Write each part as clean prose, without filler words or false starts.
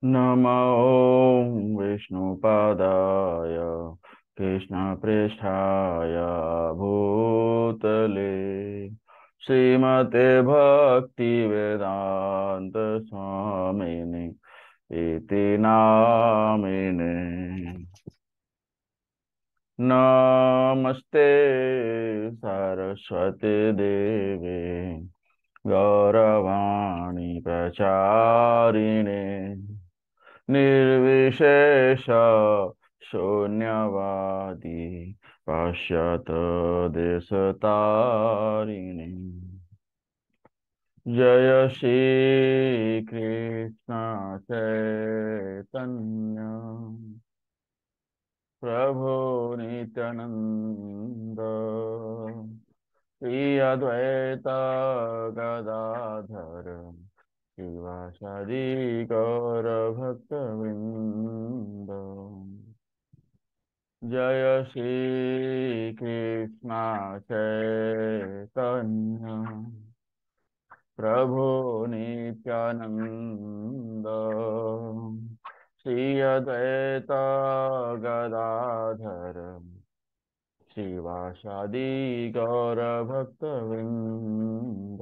नमो विष्णुपादाय कृष्णपृष्ठाय भूतले श्रीमते भक्तिवेदान्त स्वामिने इति नामिने। नमस्ते सरस्वती देवे गौरवाणी प्रचारिणे निर्विशेष शून्यवादी पाश्चात देशतारिणे। जय श्री कृष्ण चैतन्य प्रभु नित्यानंद श्री अद्वैत गदाधर शिवासादि गौर भक्तवृंद। जय श्री कृष्ण चैतन्य प्रभु नित्यानंद श्री अद्वैत गदाधर शिवासादि गौर भक्तवृंद।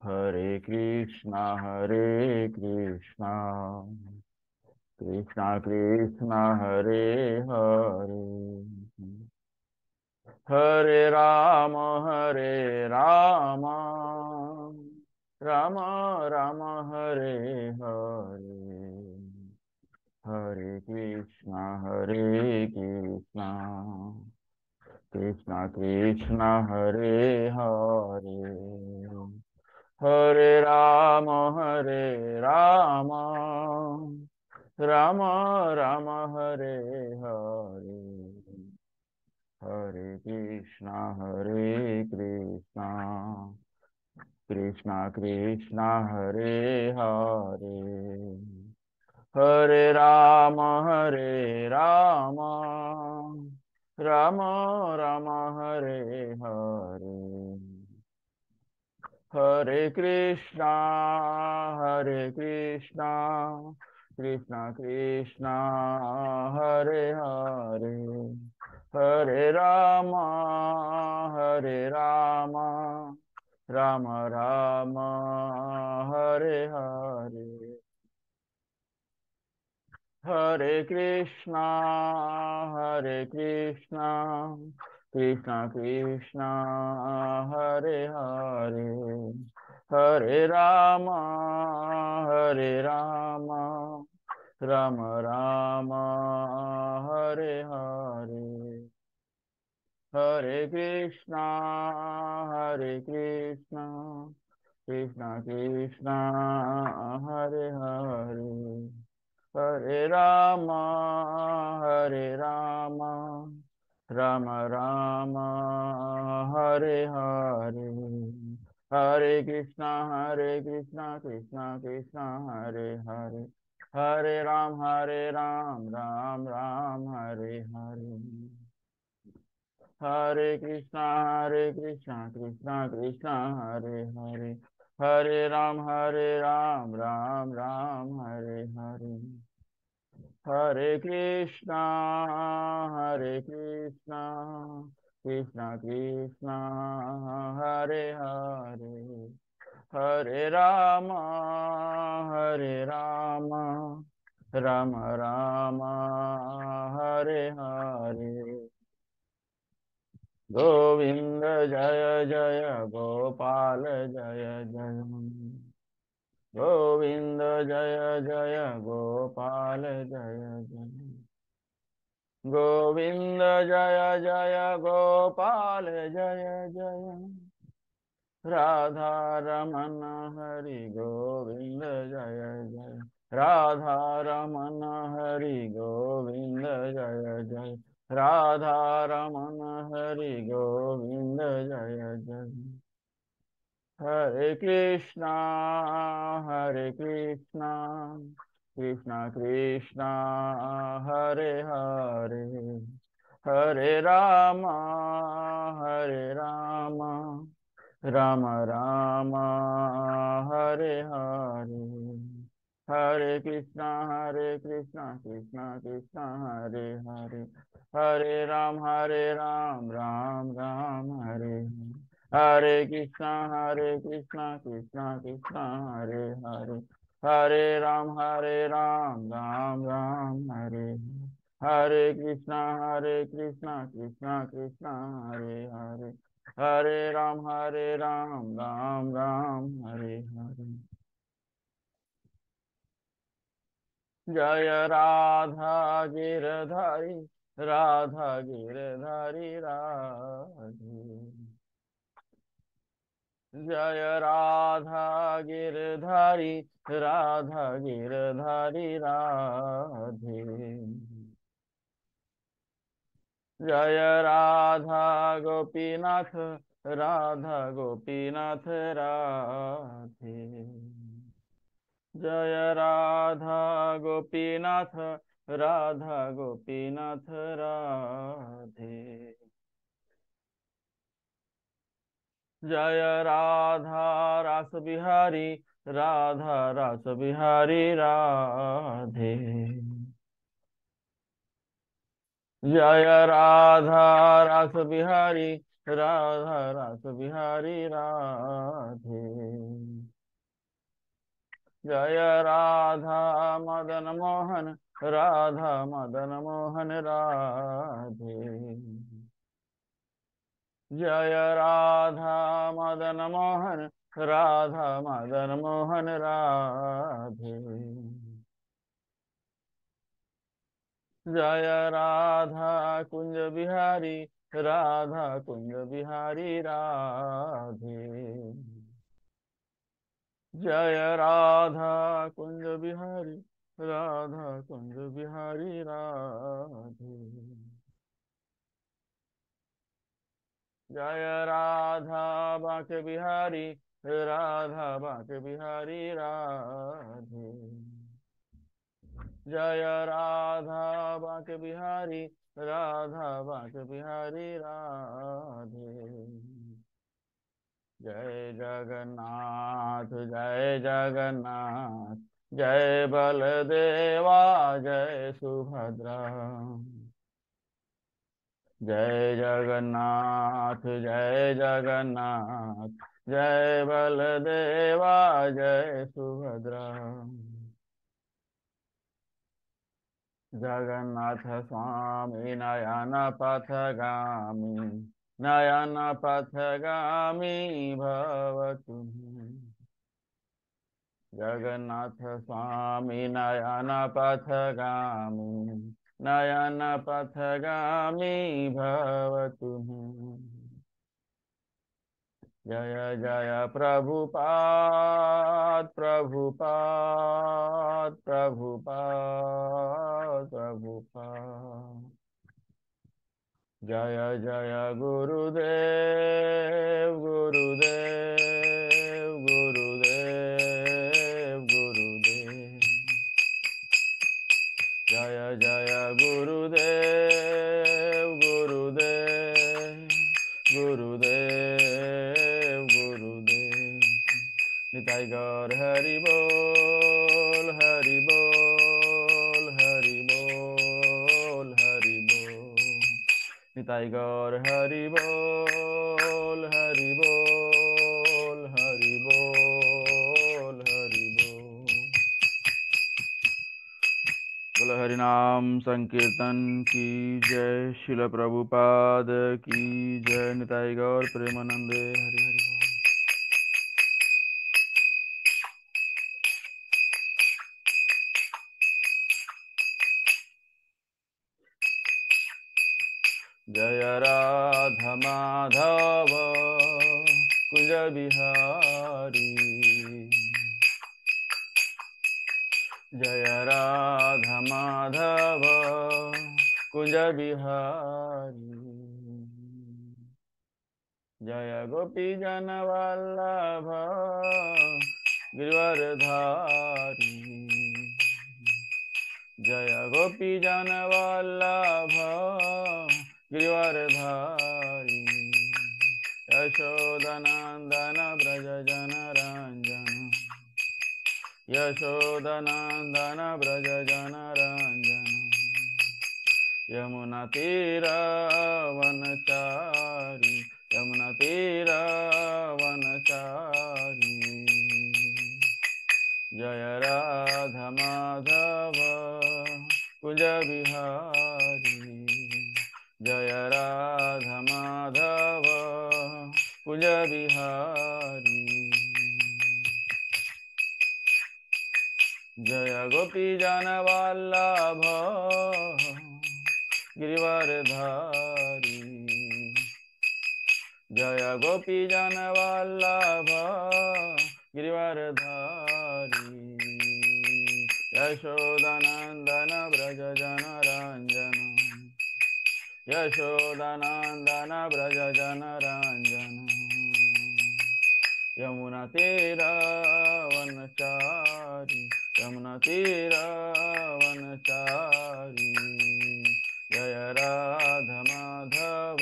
हरे कृष्णा कृष्णा कृष्णा हरे हरे, हरे राम राम राम हरे हरे, हरे कृष्णा कृष्णा कृष्णा हरे हरे, हरे राम राम राम हरे हरे, हरे कृष्णा कृष्णा कृष्णा हरे हरे, हरे राम राम राम हरे हरे, हरे कृष्णा कृष्णा कृष्णा हरे हरे, हरे राम राम राम हरे हरे, हरे कृष्णा कृष्णा कृष्णा हरे हरे, हरे राम राम राम हरे हरे, हरे कृष्णा कृष्णा कृष्णा हरे हरे, हरे राम राम राम हरे हरे, हरे कृष्णा कृष्णा कृष्णा हरे हरे, हरे राम राम हरे हरे, हरे कृष्णा कृष्णा कृष्णा हरे हरे, हरे राम राम हरे हरे, हरे कृष्णा कृष्णा कृष्णा हरे हरे, हरे राम राम राम हरे हरे, गोविंद जय जय गोपाल जय जय, गोविंद जय जय गोपाल जय जय, गोविंद जय जय गोपाल जय जय, राधा रमन हरि गोविंद जय जय, राधा रमन हरि गोविंद जय जय, राधा रमन हरि गोविंद जय जय, हरे कृष्णा कृष्णा कृष्णा हरे हरे, हरे राम राम राम हरे हरे, हरे कृष्णा कृष्णा कृष्णा हरे हरे, हरे राम राम राम हरे हरे, हरे कृष्णा कृष्णा हरे हरे, हरे राम राम राम हरे हरे कृष्णा कृष्णा हरे हरे, हरे राम राम राम हरे हरे। जय राधा गिरधारी, राधा गिरधारी राधे, जय राधा गिरधारी, राधा गिरधारी राधे, जय राधा गोपीनाथ, राधा गोपीनाथ राधे, जय राधा गोपीनाथ, राधा गोपीनाथ राधे, जय राधा रास बिहारी, राधा रास बिहारी राधे, जय राधा रास बिहारी, राधा रास बिहारी राधे, जय राधा मदन मोहन, राधा मदन मोहन राधे, जय राधा मदन मोहन, राधा मदन मोहन राधे, जय राधा कुंज बिहारी, राधा कुंज बिहारी राधे, जय राधा कुंज बिहारी, राधा कुंज बिहारी राधे, जय राधा बांके बिहारी, राधा बांके बिहारी राधे, जय राधा बांके बिहारी, राधा बांके बिहारी राधे, जय जगन्नाथ जय जगन्नाथ, जय बलदेवा जय सुभद्रा, जय जगन्नाथ जय जगन्नाथ, जय बलदेवा जय सुभद्रा, जगन्नाथ स्वामी नयन पथगामी, नयन पथगामी भव तुम, जगन्नाथ स्वामी नयन पथगामी, नयन पथगामी भव तुम, जय जय प्रभुपाद प्रभुपाद प्रभुपाद प्रभुपाद, जय जय गुरुदेव गुरुदेव गुरुदेव गुरुदेव, जय जय गुरुदेव गुरुदेव गुरुदेव गुरुदेव, निताई गौर हरि बोल हरि बोल हरि बोल हरि बोल, निताई गौर हरि बोल हरि बोल हरि बोल हरि बोल। बोलो हरिनाम संकीर्तन की जय, शिल प्रभुपाद की जय, निताई गौर प्रेमानंदे हरि हरि बोल। जय राधा माधव कुंज बिहारी, जय राधा माधव कुंज बिहारी, जय गोपी जन वल्लभ गिरिवरधारी, जय गोपी जन वल्लभ गिरिवरधारी, यशोदनंदन ब्रज जन रंजन, यशोदनन्दन व्रज जनरञ्जन यमुनातीरवनचारि यमुनातीरवनचारि जय राधा माधव कुंज बिहारी जय राधा माधव कुंज बिहारी जय गोपी जन वल्लभ गिरिवरधारी जय गोपी जन वल्लभ गिरिवरधारी यशोदानंदन व्रज जनरंजन यशोदानंदन व्रज जनरंजन यमुना तीरवनचारि यमुना तीरवनचारि जय राधा माधव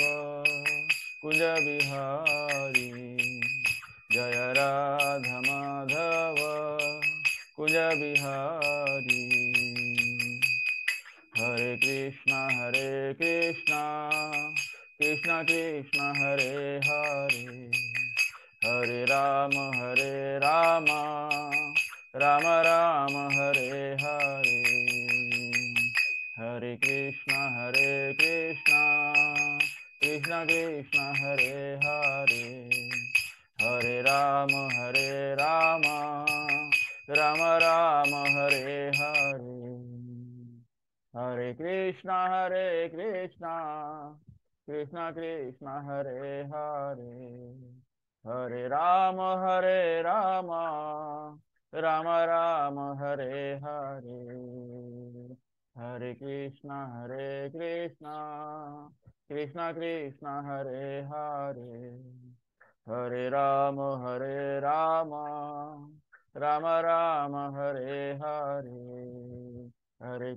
कुंज बिहारी जय राधा माधव कुंज बिहारी हरे कृष्णा कृष्ण कृष्ण हरे हरे हरे राम राम राम हरे हरे हरे कृष्णा कृष्ण कृष्ण हरे हरे हरे राम राम राम हरे हरे हरे कृष्णा कृष्ण कृष्ण हरे हरे हरे राम राम राम हरे हरे हरे कृष्णा कृष्ण कृष्ण हरे हरे हरे राम राम राम हरे हरे हरे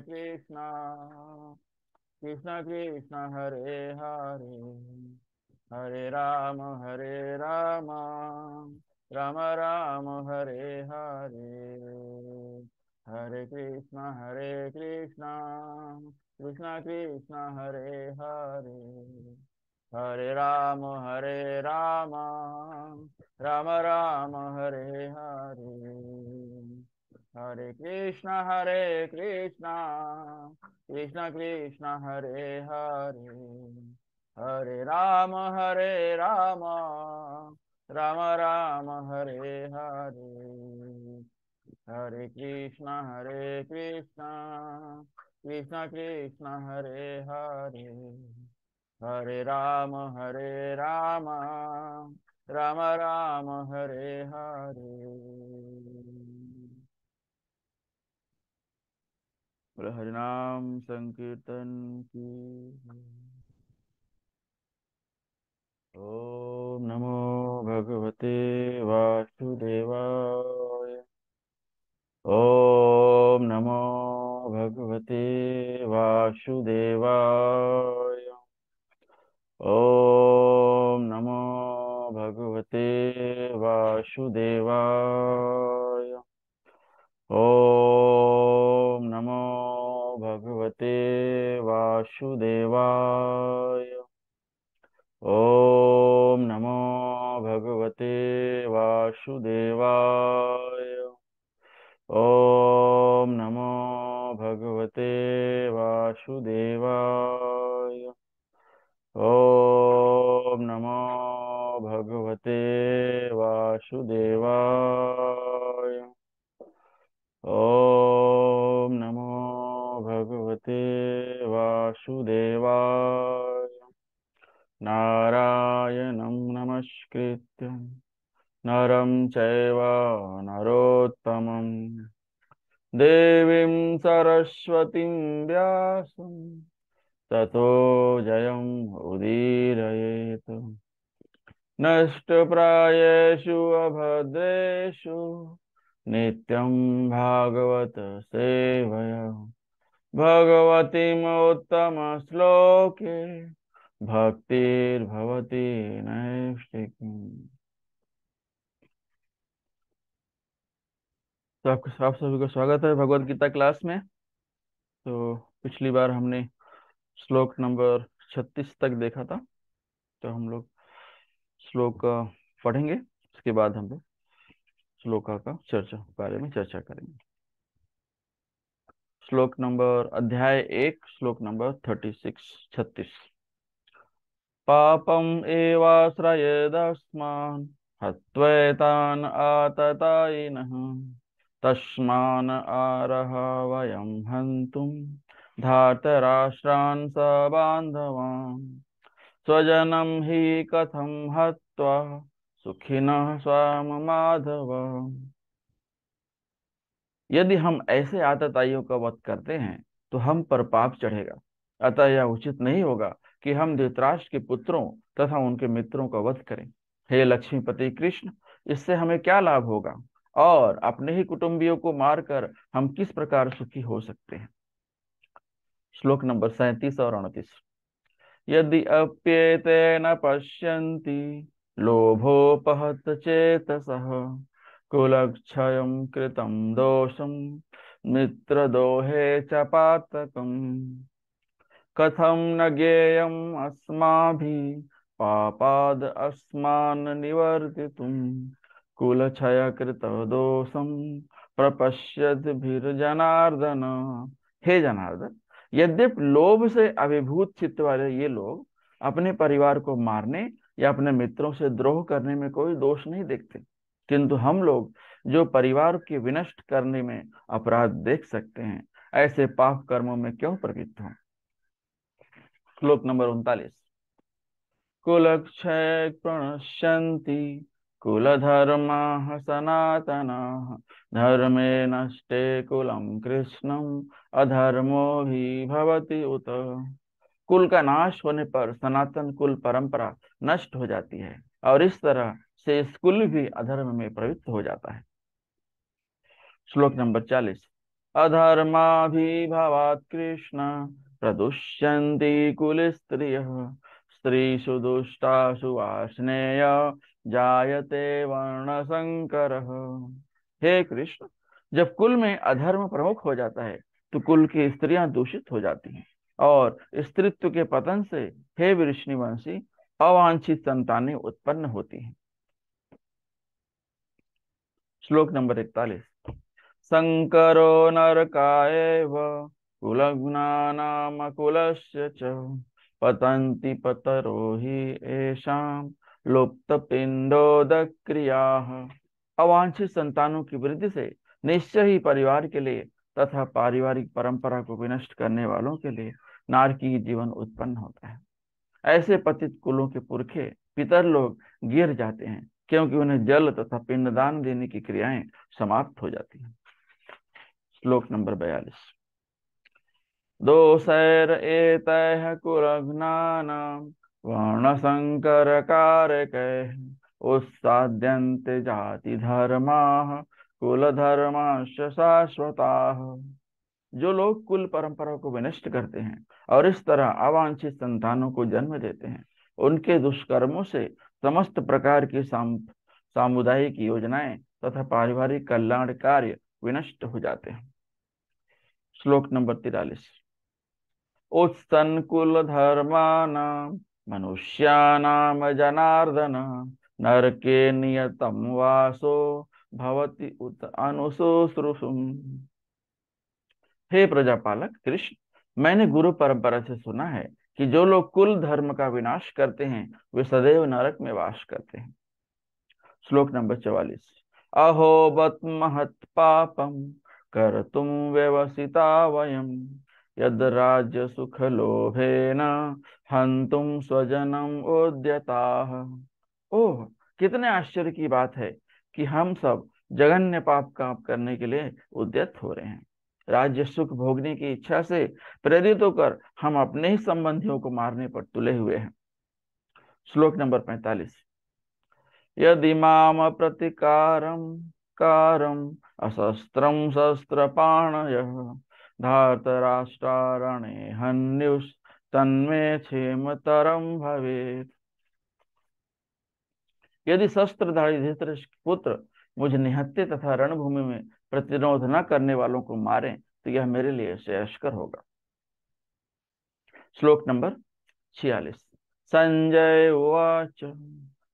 कृष्णा कृष्ण कृष्ण हरे हरे हरे राम राम राम हरे हरे हरे कृष्णा कृष्ण कृष्ण हरे हरे हरे राम राम राम हरे हरे हरे कृष्णा कृष्ण कृष्ण हरे हरे हरे राम राम राम हरे हरे हरे कृष्णा कृष्ण कृष्ण हरे हरे हरे राम राम राम हरे हरे हरिनाम संकीर्तन की ओम नमो भगवते वासुदेवाय ओम नमो भगवते वासुदेवाय ओम नमो भगवते वासुदेवाय ओम नमो भगवते वासुदेवाय ओम नमो भगवते वासुदेवाय ओम नमो भगवते वासुदेवाय ओम नमो भगवते वासुदेवाय ओम नमो भगवते वासुदेवाय नारायणं नमस्कृत्य नरं चैव नरोत्तमं देवीं सरस्वतीं व्यासं ततो जयम् उदीरयेत् नष्टप्रायेषु अभद्रेषु नित्यं भागवत सेवया भगवतीमुत्तमश्लोके भक्तिर्भवति नैष्टिकीम्। तो आप सभी को स्वागत है भगवत गीता क्लास में। तो पिछली बार हमने श्लोक नंबर 36 तक देखा था। तो हम लोग श्लोक पढ़ेंगे, उसके बाद हम लोग श्लोका का चर्चा बारे में चर्चा करेंगे। श्लोक नंबर अध्याय 1 श्लोक नंबर 36। पापम एवाश्रयेदस्मान् हत्वैतान् आततायिनः तस्मान् आरह वयं हन्तुं धार्तराष्ट्रान् सबान्धवान् स्वजनं हि कथं हत्वा सुखिनः स्वाममाधव। यदि हम ऐसे आतताइयों का वध करते हैं तो हम पर पाप चढ़ेगा। अतः यह उचित नहीं होगा कि हम धृतराष्ट्र के पुत्रों तथा उनके मित्रों का वध करें। हे लक्ष्मीपति कृष्ण, इससे हमें क्या लाभ होगा और अपने ही कुटुंबियों को मारकर हम किस प्रकार सुखी हो सकते हैं। श्लोक नंबर 37 और 38। यदि अप्येतेन पश्यन्ति लोभोपहत चेतसः कुलक्षयं कृतं दोषं मित्रदोहे च पातकम् कथं न ज्ञेयम् अस्माभिः पापाद् अस्मान् निवर्तितुं कुलक्षयकृत दोषं प्रपश्यद्भिर्जनार्दन। हे जनार्दन, यद्यपि लोभ से अभिभूत चित्त वाले ये लोग अपने परिवार को मारने या अपने मित्रों से द्रोह करने में कोई दोष नहीं देखते, किंतु हम लोग जो परिवार के विनष्ट करने में अपराध देख सकते हैं, ऐसे पाप कर्मों में क्यों प्रवृत्त हों। श्लोक नंबर 39। कुलक्षय प्रणश्यन्ति कुलधर्माः सनातनाः धर्मे नष्टे कुलं कृष्णम् अधर्मोऽभिभवति उत। कुल का नाश होने पर सनातन कुल परंपरा नष्ट हो जाती है और इस तरह से इस कुल भी अधर्म में प्रवृत्त हो जाता है। श्लोक नंबर 40। अधर्माभिभवात् कृष्ण प्रदुष्यन्ति कुल स्त्रियः स्त्रीषु दुष्टासु वार्ष्णेय जायते वर्ण संकरः। हे कृष्ण, जब कुल में अधर्म प्रमुख हो जाता है तो कुल की स्त्रियां दूषित हो जाती हैं और स्त्रीत्व के पतन से हे वृष्णिवंशी अवांछित संतानें उत्पन्न होती हैं। श्लोक नंबर 41। संकरो नरकायैव कुलघ्नानामकुलस्य च पतन्ति पतरो हि येषां लुप्तपिण्डोदक्रियाः। अवांछित संतानों की वृद्धि से निश्चय ही परिवार के लिए तथा पारिवारिक परंपरा को विनष्ट करने वालों के लिए नारकीय जीवन उत्पन्न होता है। ऐसे पतित कुलों के पुरखे पितर लोग गिर जाते हैं क्योंकि उन्हें जल तथा पिंडदान देने की क्रियाएं समाप्त हो जाती हैं। श्लोक नंबर 42। दोषैर एतैः कुलघ्नानां वर्णसंकरकारकैः उत्साद्यन्ते जाति धर्माः कुलधर्माश्च शाश्वताः। जो लोग कुल परंपरा को विनष्ट करते हैं और इस तरह अवांछित संतानों को जन्म देते हैं, उनके दुष्कर्मों से समस्त प्रकार की सामुदायिक योजनाएं तथा पारिवारिक कल्याण कार्य विनष्ट हो जाते हैं। श्लोक नंबर 43। उत्सन्कुल धर्माणां मनुष्याणां जनार्दन नरके नियतं वासो भवति उत अनुशुश्रूषुम्। हे प्रजापालक कृष्ण, मैंने गुरु परंपरा से सुना है कि जो लोग कुल धर्म का विनाश करते हैं वे सदैव नरक में वास करते हैं। श्लोक नंबर 44। अहो बत महत पापम कर्तुम व्यवसिता वयम यद राज्य सुख लोभेन हंतुम स्वजनम उद्यताः। ओह, कितने आश्चर्य की बात है कि हम सब जघन्य पाप काम करने के लिए उद्यत हो रहे हैं। राज्य सुख भोगने की इच्छा से प्रेरित होकर हम अपने ही संबंधियों को मारने पर तुले हुए हैं। श्लोक नंबर 45। यदि माम प्रतिकारम कारम अशस्त्रम शस्त्रपाणयः धार्तराष्ट्रारणे हन्युस् तन्मे क्षेमतरम भवेत्। यदि शस्त्रधारी धृतराष्ट्र पुत्र मुझ निहत्थे तथा रणभूमि में प्रतिरोध न करने वालों को मारें तो यह मेरे लिए श्रेयस्कर होगा। श्लोक नंबर 46। संजय उवाच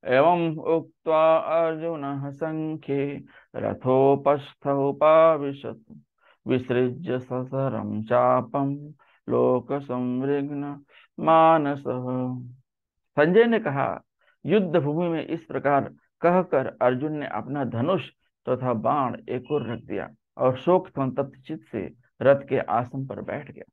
एवं उक्त्वा अर्जुनः संख्ये रथोपस्थ उपाविशत् विसृज्य ससरं चापं लोक संविघ्न मानसः। संजय ने कहा, युद्ध भूमि में इस प्रकार कहकर अर्जुन ने अपना धनुष तथा बाण एक ओर रख दिया और शोक संतप्त चित्त से रथ के आसन पर बैठ गया।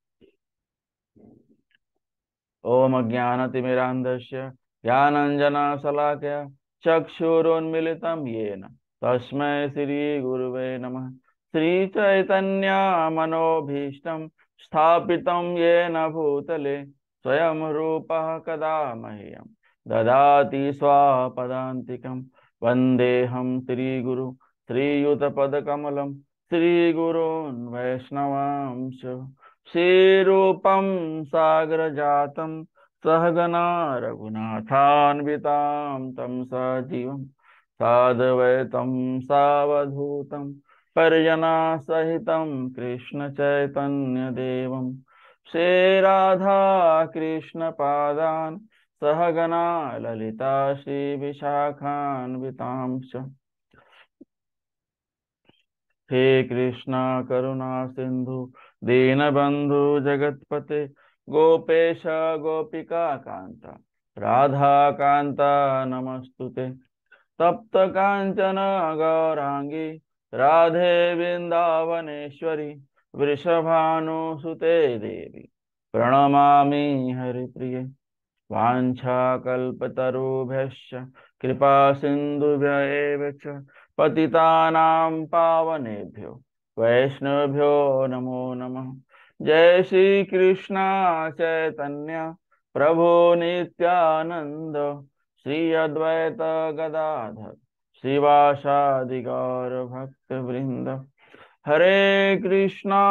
ओम ज्ञानतिमिरान्धस्य ज्ञानाञ्जनशलाकया चक्षुरुन्मीलितं येन तस्मै श्रीगुरुवे नमः। श्रीचैतन्यमनोभीष्टं स्थापितं येन भूतले स्वयं रूपः कदा मह्यं ददाति स्वापदान्तिकं। वन्देऽहं श्रीगुरु श्रीयुतपदकमलं श्रीगुरून् वैष्णवांश। श्रीरूपं सागरजातं सहगना रघुनाथान्वितां तं सजीवं साद्वैतं सावधूतं परिजना सहितं कृष्ण चैतन्य देवं श्रीराधा कृष्ण पादान् सहगना ललिता श्री विशाखान्वितांश्च। हे कृष्णा करुणा सिंधु दीनबंधु जगतपते गोपेश गोपिका कांता राधा कांता नमस्तुते। तप्त कांचन गौरांगी राधे वृंदावनेश्वरी वृषभानुसुते देवी प्रणमामि हरिप्रिये। वाञ्छाकल्पतरुभ्यश्च कृपा सिन्धुभ्य एव च पतितानां पावनेभ्यो वैष्णवेभ्यो नमो नमः। जय श्री कृष्ण चैतन्य प्रभु नित्यानंद श्री अद्वैत गदाधर श्रीवासादि गौर भक्त वृंद। हरे कृष्णा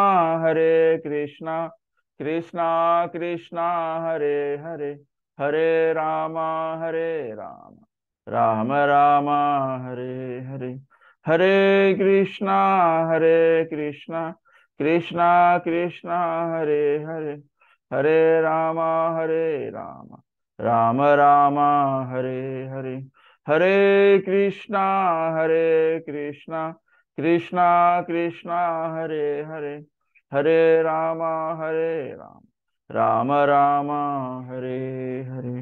कृष्णा कृष्णा हरे हरे हरे राम राम राम हरे हरे। हरे कृष्णा कृष्णा कृष्णा हरे हरे हरे राम राम राम हरे हरे। हरे कृष्णा कृष्णा कृष्णा हरे हरे हरे राम राम राम हरे हरे।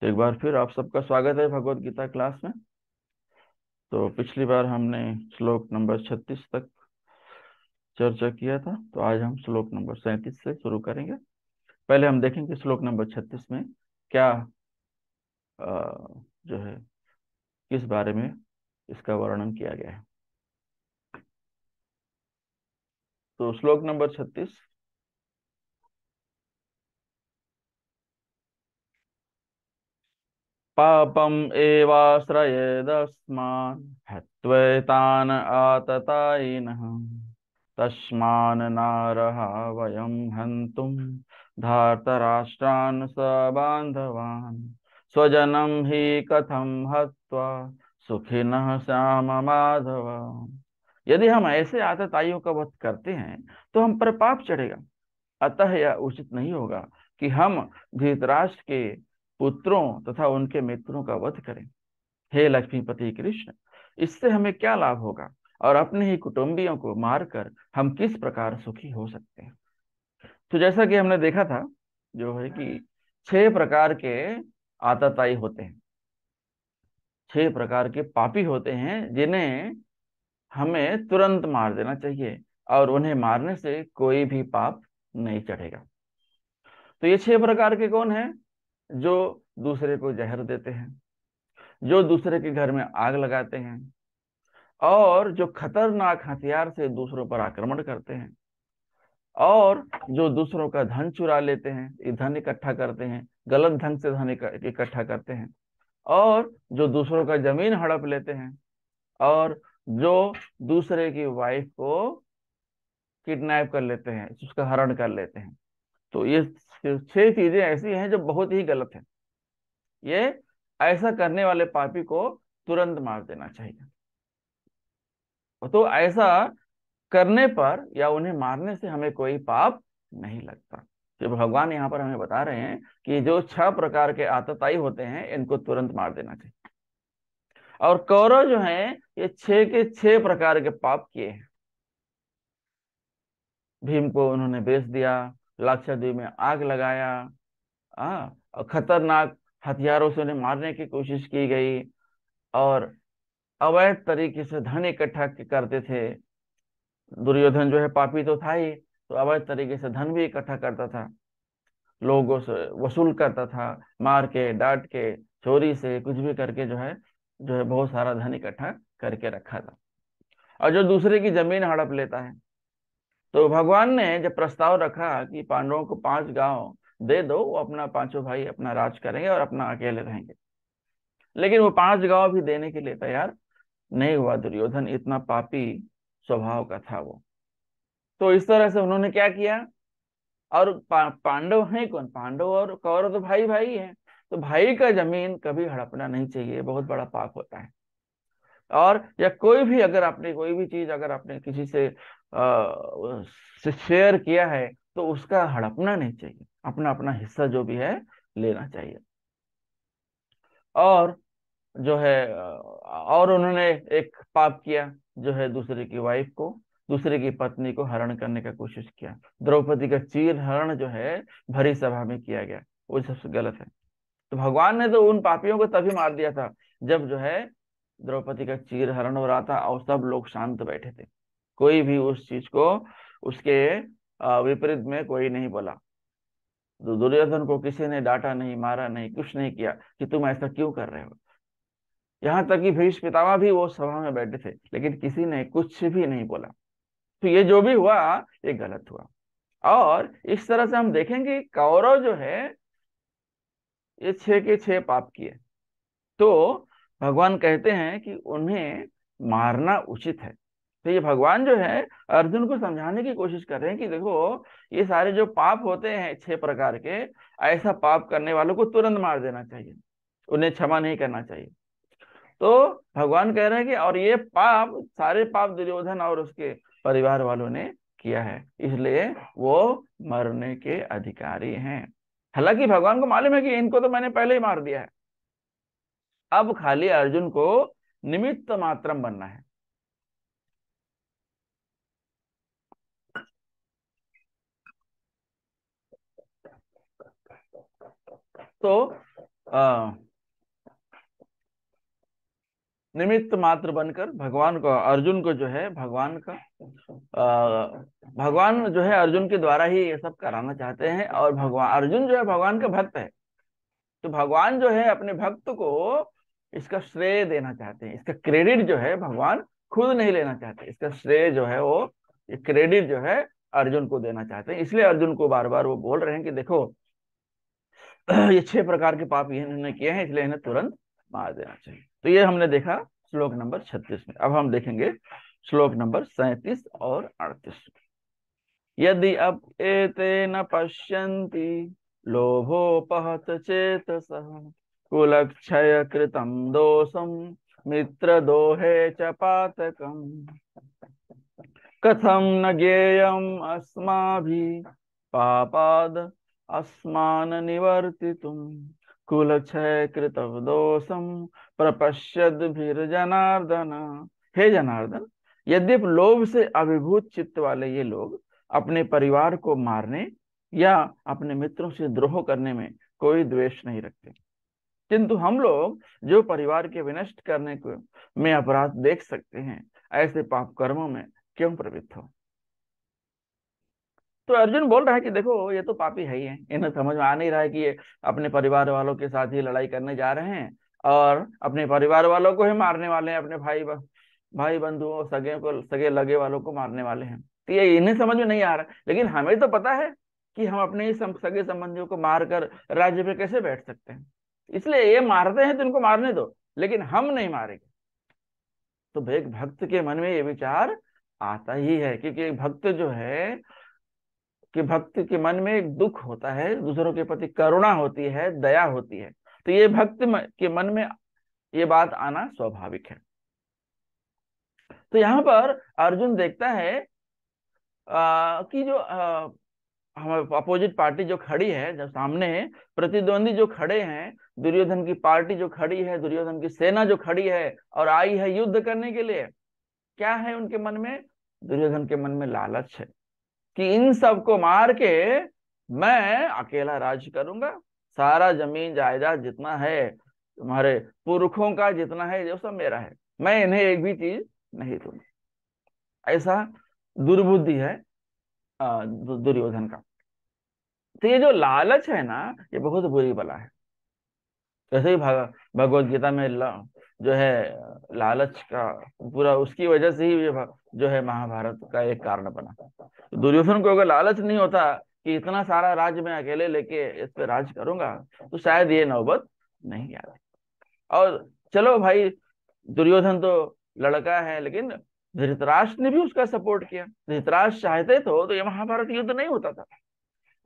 एक बार फिर आप सबका स्वागत है भगवत गीता क्लास में। तो पिछली बार हमने श्लोक नंबर 36 तक चर्चा किया था, तो आज हम श्लोक नंबर 37 से शुरू करेंगे। पहले हम देखेंगे श्लोक नंबर 36 में क्या जो है किस बारे में इसका वर्णन किया गया है। तो श्लोक नंबर 36। पापम एवाश्रयेदस्मान् हत्वैतान् आततायिनः तस्मान् नारः वयं हन्तुं धार्तराष्ट्रान् स्वबान्धवान् स्वजनं हि कथं हत्वा सुखिनः श्याम माधव। यदि हम ऐसे आतताइयों का वध करते हैं तो हम पर पाप चढ़ेगा। अतः यह उचित नहीं होगा कि हम धृतराष्ट्र के पुत्रों तथा उनके मित्रों का वध करें। हे लक्ष्मीपति कृष्ण, इससे हमें क्या लाभ होगा और अपने ही कुटुंबियों को मारकर हम किस प्रकार सुखी हो सकते हैं। तो जैसा कि हमने देखा था जो है कि 6 प्रकार के आतताई होते हैं, 6 प्रकार के पापी होते हैं जिन्हें हमें तुरंत मार देना चाहिए और उन्हें मारने से कोई भी पाप नहीं चढ़ेगा। तो ये 6 प्रकार के कौन हैं? जो दूसरे को जहर देते हैं, जो दूसरे के घर में आग लगाते हैं और जो खतरनाक हथियार से दूसरों पर आक्रमण करते हैं और जो दूसरों का धन चुरा लेते हैं, ये धन इकट्ठा करते हैं, गलत ढंग से धन इकट्ठा करते हैं और जो दूसरों का जमीन हड़प लेते हैं और जो दूसरे की वाइफ को किडनैप कर लेते हैं, उसका हरण कर लेते हैं। तो ये 6 चीजें ऐसी हैं जो बहुत ही गलत है। ये ऐसा करने वाले पापी को तुरंत मार देना चाहिए। तो ऐसा करने पर या उन्हें मारने से हमें कोई पाप नहीं लगता। तो भगवान यहाँ पर हमें बता रहे हैं कि जो 6 प्रकार के आतताई होते हैं इनको तुरंत मार देना चाहिए। और कौरव जो हैं ये 6 के 6 प्रकार के पाप किए हैं। भीम को उन्होंने बेच दिया, लाक्षाद्वीप में आग लगाया, और खतरनाक हथियारों से उन्हें मारने की कोशिश की गई, और अवैध तरीके से धन इकट्ठा करते थे। दुर्योधन जो है पापी तो था ही, तो अवैध तरीके से धन भी इकट्ठा करता था, लोगों से वसूल करता था, मार के डांट के चोरी से कुछ भी करके जो है बहुत सारा धन इकट्ठा करके रखा था। और जो दूसरे की जमीन हड़प लेता है, तो भगवान ने जब प्रस्ताव रखा कि पांडवों को 5 गांव दे दो, वो अपना पांचों भाई अपना राज करेंगे और अपना अकेले रहेंगे, लेकिन वो 5 गांव भी देने के लिए तैयार नहीं हुआ। दुर्योधन इतना पापी स्वभाव का था वो। तो इस तरह से उन्होंने क्या किया। और पांडव हैं कौन, पांडव और कौरव तो भाई भाई हैं। तो भाई का जमीन कभी हड़पना नहीं चाहिए, बहुत बड़ा पाप होता है। और या कोई भी अगर आपने कोई भी चीज अगर आपने किसी से शेयर किया है, तो उसका हड़पना नहीं चाहिए, अपना अपना हिस्सा जो भी है लेना चाहिए। और जो है और उन्होंने एक पाप किया, जो है दूसरे की वाइफ को, दूसरे की पत्नी को हरण करने का कोशिश किया। द्रौपदी का चीर हरण जो है भरी सभा में किया गया, वो सबसे गलत है। तो भगवान ने तो उन पापियों को तभी मार दिया था जब जो है द्रौपदी का चीर हरण हो रहा था और सब लोग शांत बैठे थे। कोई भी उस चीज को, उसके विपरीत में कोई नहीं बोला। दुर्योधन को किसी ने डांटा नहीं, मारा नहीं, कुछ नहीं किया कि तुम ऐसा क्यों कर रहे हो। यहाँ तक कि भीष्म पितामह भी वो सभा में बैठे थे, लेकिन किसी ने कुछ भी नहीं बोला। तो ये जो भी हुआ, ये गलत हुआ। और इस तरह से हम देखेंगे कौरव जो है ये 6 के 6 पाप किए। तो भगवान कहते हैं कि उन्हें मारना उचित है। तो ये भगवान जो है अर्जुन को समझाने की कोशिश कर रहे हैं कि देखो, ये सारे जो पाप होते हैं 6 प्रकार के, ऐसा पाप करने वालों को तुरंत मार देना चाहिए, उन्हें क्षमा नहीं करना चाहिए। तो भगवान कह रहे हैं कि और ये पाप, सारे पाप दुर्योधन और उसके परिवार वालों ने किया है, इसलिए वो मरने के अधिकारी हैं। हालांकि भगवान को मालूम है कि इनको तो मैंने पहले ही मार दिया है, अब खाली अर्जुन को निमित्त मात्रम बनना है। तो आ, निमित्त मात्र बनकर भगवान को, अर्जुन को जो है भगवान का भगवान जो है अर्जुन के द्वारा ही ये सब कराना चाहते हैं। और भगवान, अर्जुन जो है भगवान का भक्त है, तो भगवान जो है अपने भक्त को इसका श्रेय देना चाहते हैं। इसका क्रेडिट जो है भगवान खुद नहीं लेना चाहते, इसका श्रेय जो है वो, ये क्रेडिट जो है अर्जुन को देना चाहते हैं। इसलिए अर्जुन को बार बार वो बोल रहे हैं कि देखो, ये 6 प्रकार के पाप ये इन्होंने किए हैं, इसलिए इन्हें तुरंत मार देना चाहिए। तो ये हमने देखा श्लोक नंबर 36 में। अब हम देखेंगे श्लोक नंबर 37 और 38। यदि अब एते न पश्यन्ति लोभोपहत चेतसः कुलक्षय कृतं दोषं मित्रदोहे च पातकम् कथं न ज्ञेयम् अस्माभिः पापाद् अस्मान् निवर्तितुम् कुलक्षय कृतं दोषं प्रपश्यद्भिर्जनार्दन। हे जनार्दन, यद्यप लोभ से अभिभूत चित्त वाले ये लोग अपने परिवार को मारने या अपने मित्रों से द्रोह करने में कोई द्वेष नहीं रखते, किंतु हम लोग जो परिवार के विनष्ट करने को में अपराध देख सकते हैं, ऐसे पाप कर्मों में क्यों प्रवृत्त हो। तो अर्जुन बोल रहा है कि देखो, ये तो पापी है ही है, इन्हें समझ में आ नहीं रहा है कि ये अपने परिवार वालों के साथ ही लड़ाई करने जा रहे हैं और अपने परिवार वालों को ही मारने वाले हैं, अपने भाई बंधुओं, सगे लगे वालों को मारने वाले हैं। तो ये इन्हें समझ में नहीं आ रहा, लेकिन हमें तो पता है कि हम अपने ही सगे संबंधियों को मारकर राज्य पे कैसे बैठ सकते हैं। इसलिए ये मारते हैं तो इनको मारने दो, लेकिन हम नहीं मारेंगे। तो एक भक्त के मन में ये विचार आता ही है, क्योंकि एक भक्त जो है कि भक्त के मन में एक दुख होता है, दूसरों के प्रति करुणा होती है, दया होती है। तो ये के मन में ये बात आना स्वाभाविक है। तो यहाँ पर अर्जुन देखता है कि जो हम अपोजिट पार्टी जो खड़ी है, जो सामने प्रतिद्वंदी जो खड़े हैं, दुर्योधन की पार्टी जो खड़ी है, दुर्योधन की सेना जो खड़ी है और आई है युद्ध करने के लिए, क्या है उनके मन में? दुर्योधन के मन में लालच है कि इन सबको मार के मैं अकेला राज करूंगा, सारा जमीन जायदाद जितना है, तुम्हारे पुरखों का जितना है, जो सब मेरा है, मैं इन्हें एक भी चीज नहीं दूंगा। ऐसा दुर्बुद्धि है दुर्योधन का। तो ये जो लालच है ना, ये बहुत बुरी बला है। जैसे ही भगवत गीता में जो है लालच का पूरा उसकी वजह से ही ये जो है महाभारत का एक कारण बना। तो दुर्योधन को अगर लालच नहीं होता कि इतना सारा राज्य मैं अकेले लेके इस पे राज करूंगा, तो शायद ये नौबत नहीं आती। और चलो भाई, दुर्योधन तो लड़का है, लेकिन धृतराष्ट्र ने भी उसका सपोर्ट किया। धृतराष्ट्र चाहते तो ये महाभारत युद्ध नहीं होता था।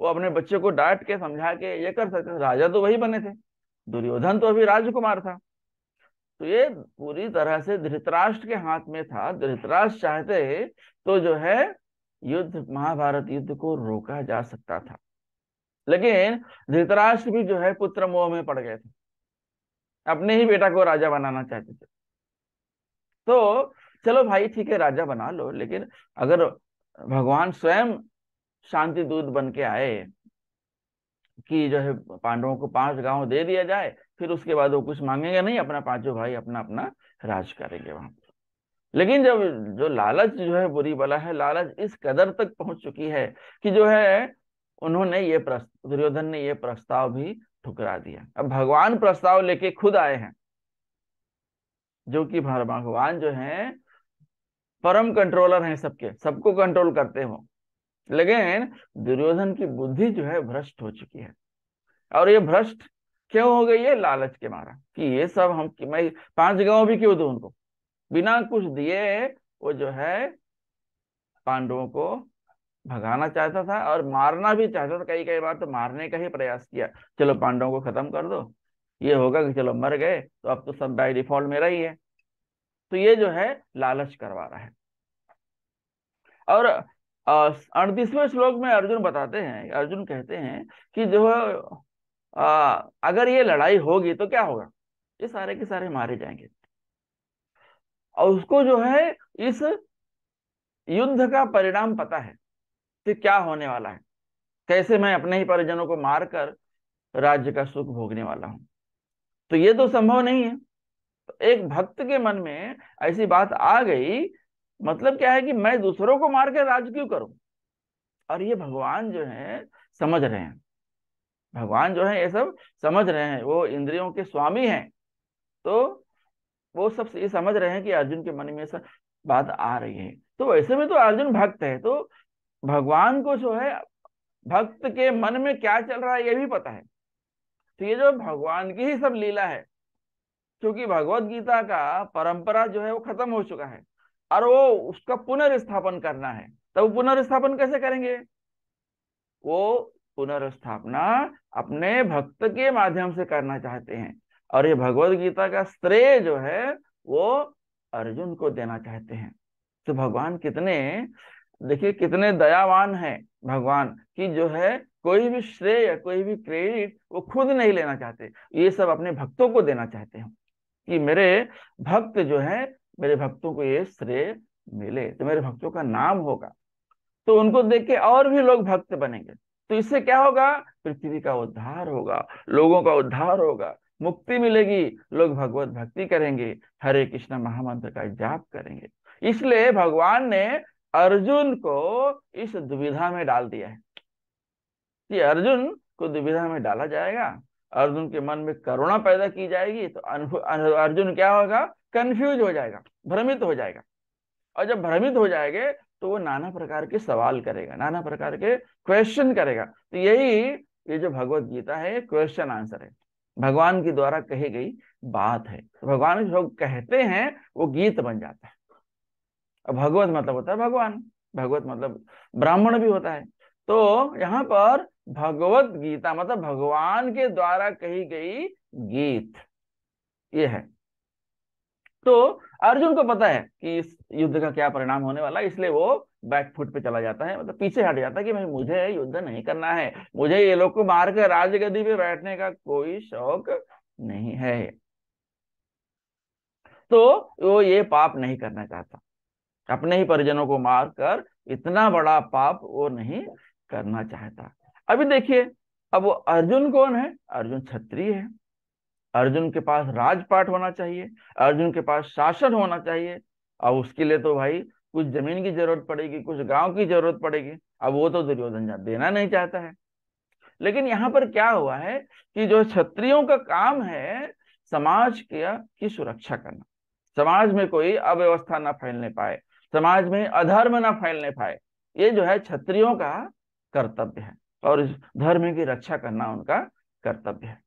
वो अपने बच्चे को डांट के समझा के ये कर सकते थे, राजा तो वही बने थे, दुर्योधन तो अभी राजकुमार था। तो ये पूरी तरह से धृतराष्ट्र के हाथ में था। धृतराष्ट्र चाहते तो जो है युद्ध, महाभारत युद्ध को रोका जा सकता था, लेकिन धृतराष्ट्र भी जो है पुत्र मोह में पड़ गए थे, अपने ही बेटा को राजा बनाना चाहते थे। तो चलो भाई ठीक है, राजा बना लो, लेकिन अगर भगवान स्वयं शांति दूत बन के आए कि जो है पांडवों को 5 गांव दे दिया जाए, फिर उसके बाद वो कुछ मांगेंगे नहीं, अपना पांचों भाई अपना अपना राज करेंगे वहां। लेकिन जब जो लालच जो है बुरी बला है, लालच इस कदर तक पहुंच चुकी है कि जो है उन्होंने ये दुर्योधन ने ये प्रस्ताव भी ठुकरा दिया। अब भगवान प्रस्ताव लेके खुद आए हैं, जो कि भगवान जो है परम कंट्रोलर हैं, सबके सबको कंट्रोल करते हो, लेकिन दुर्योधन की बुद्धि जो है भ्रष्ट हो चुकी है। और ये भ्रष्ट क्यों हो गई है? लालच के मारा कि ये सब हम कि मैं 5 गांव भी क्यों दूं उनको, बिना कुछ दिए वो जो है पांडवों को भगाना चाहता था और मारना भी चाहता था। कई कई बार तो मारने का ही प्रयास किया, चलो पांडवों को खत्म कर दो, ये होगा कि चलो मर गए तो अब तो सब बाय डिफॉल्ट मेरा ही है। तो ये जो है लालच करवा रहा है। और 38वें श्लोक में अर्जुन बताते हैं, अर्जुन कहते हैं कि जो अगर ये लड़ाई होगी तो क्या होगा? ये सारे के सारे मारे जाएंगे। और उसको जो है इस युद्ध का परिणाम पता है कि क्या होने वाला है, कैसे मैं अपने ही परिजनों को मारकर राज्य का सुख भोगने वाला हूं। तो ये तो संभव नहीं है। तो एक भक्त के मन में ऐसी बात आ गई, मतलब क्या है कि मैं दूसरों को मार के राज क्यों करूं? और ये भगवान जो है समझ रहे हैं, भगवान जो है ये सब समझ रहे हैं, वो इंद्रियों के स्वामी हैं। तो वो सब ये समझ रहे हैं कि अर्जुन के मन में ऐसा बात आ रही है। तो वैसे में तो अर्जुन भक्त है, तो भगवान को जो है भक्त के मन में क्या चल रहा है ये भी पता है। तो ये जो भगवान की ही सब लीला है, क्योंकि भगवत गीता का परंपरा जो है वो खत्म हो चुका है और वो उसका पुनर्स्थापन करना है। तो वो पुनर्स्थापन कैसे करेंगे? वो पुनर्स्थापना अपने भक्त के माध्यम से करना चाहते हैं, और ये भगवत गीता का श्रेय जो है वो अर्जुन को देना चाहते हैं। तो भगवान कितने, देखिए कितने दयावान हैं भगवान, कि जो है कोई भी श्रेय कोई भी क्रेडिट वो खुद नहीं लेना चाहते, ये सब अपने भक्तों को देना चाहते हैं कि मेरे भक्त जो है, मेरे भक्तों को ये श्रेय मिले, तो मेरे भक्तों का नाम होगा, तो उनको देख के और भी लोग भक्त बनेंगे। तो इससे क्या होगा? पृथ्वी का उद्धार होगा, लोगों का उद्धार होगा, मुक्ति मिलेगी, लोग भगवत भक्ति करेंगे, हरे कृष्ण महामंत्र का जाप करेंगे। इसलिए भगवान ने अर्जुन को इस दुविधा में डाल दिया है कि अर्जुन को दुविधा में डाला जाएगा, अर्जुन के मन में करुणा पैदा की जाएगी, तो अर्जुन क्या होगा? कंफ्यूज हो जाएगा, भ्रमित हो जाएगा। और जब भ्रमित हो जाएंगे तो वो नाना प्रकार के सवाल करेगा, नाना प्रकार के क्वेश्चन करेगा। तो यही ये जो भगवत गीता है क्वेश्चन आंसर है, भगवान की द्वारा कही गई बात है। तो भगवान जो कहते हैं वो गीत बन जाता है। और भगवत मतलब होता है भगवान, भगवत मतलब ब्राह्मण भी होता है। तो यहाँ पर भगवत गीता मतलब भगवान के द्वारा कही गई गीत ये है। तो अर्जुन को पता है कि इस युद्ध का क्या परिणाम होने वाला है, इसलिए वो बैकफुट पे चला जाता है, मतलब पीछे हट जाता है कि भाई मुझे युद्ध नहीं करना है, मुझे ये लोग को मार कर राजगद्दी पे बैठने का कोई शौक नहीं है। तो वो ये पाप नहीं करना चाहता, अपने ही परिजनों को मार कर इतना बड़ा पाप वो नहीं करना चाहता। अभी देखिए, अब वो अर्जुन कौन है? अर्जुन क्षत्रिय है। अर्जुन के पास राजपाट होना चाहिए, अर्जुन के पास शासन होना चाहिए। अब उसके लिए तो भाई कुछ जमीन की जरूरत पड़ेगी, कुछ गांव की जरूरत पड़ेगी। अब वो तो दुर्योधन देना नहीं चाहता है। लेकिन यहाँ पर क्या हुआ है कि जो क्षत्रियों का काम है समाज की सुरक्षा करना, समाज में कोई अव्यवस्था ना फैलने पाए, समाज में अधर्म ना फैलने पाए, ये जो है क्षत्रियों का कर्तव्य है, और इस धर्म की रक्षा करना उनका कर्तव्य है।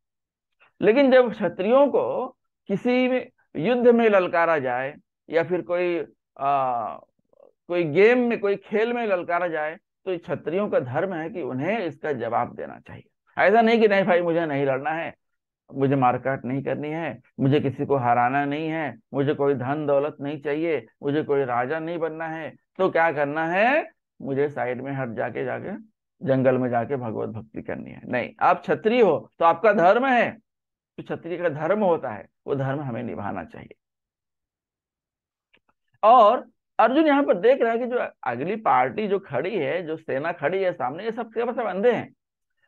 लेकिन जब क्षत्रियों को किसी भी युद्ध में ललकारा जाए, या फिर कोई गेम में, कोई खेल में ललकारा जाए, तो क्षत्रियों का धर्म है कि उन्हें इसका जवाब देना चाहिए। ऐसा नहीं कि नहीं भाई मुझे नहीं लड़ना है, मुझे मारकाट नहीं करनी है, मुझे किसी को हराना नहीं है, मुझे कोई धन दौलत नहीं चाहिए, मुझे कोई राजा नहीं बनना है, तो क्या करना है? मुझे साइड में हट जाके जाके जंगल में जाके भगवत भक्ति करनी है। नहीं, आप क्षत्रिय हो तो आपका धर्म है, तो क्षत्रिय का धर्म होता है, वो धर्म हमें निभाना चाहिए। और अर्जुन यहाँ पर देख रहा है कि जो अगली पार्टी जो खड़ी है, जो सेना खड़ी है सामने, ये सब सब अंधे हैं।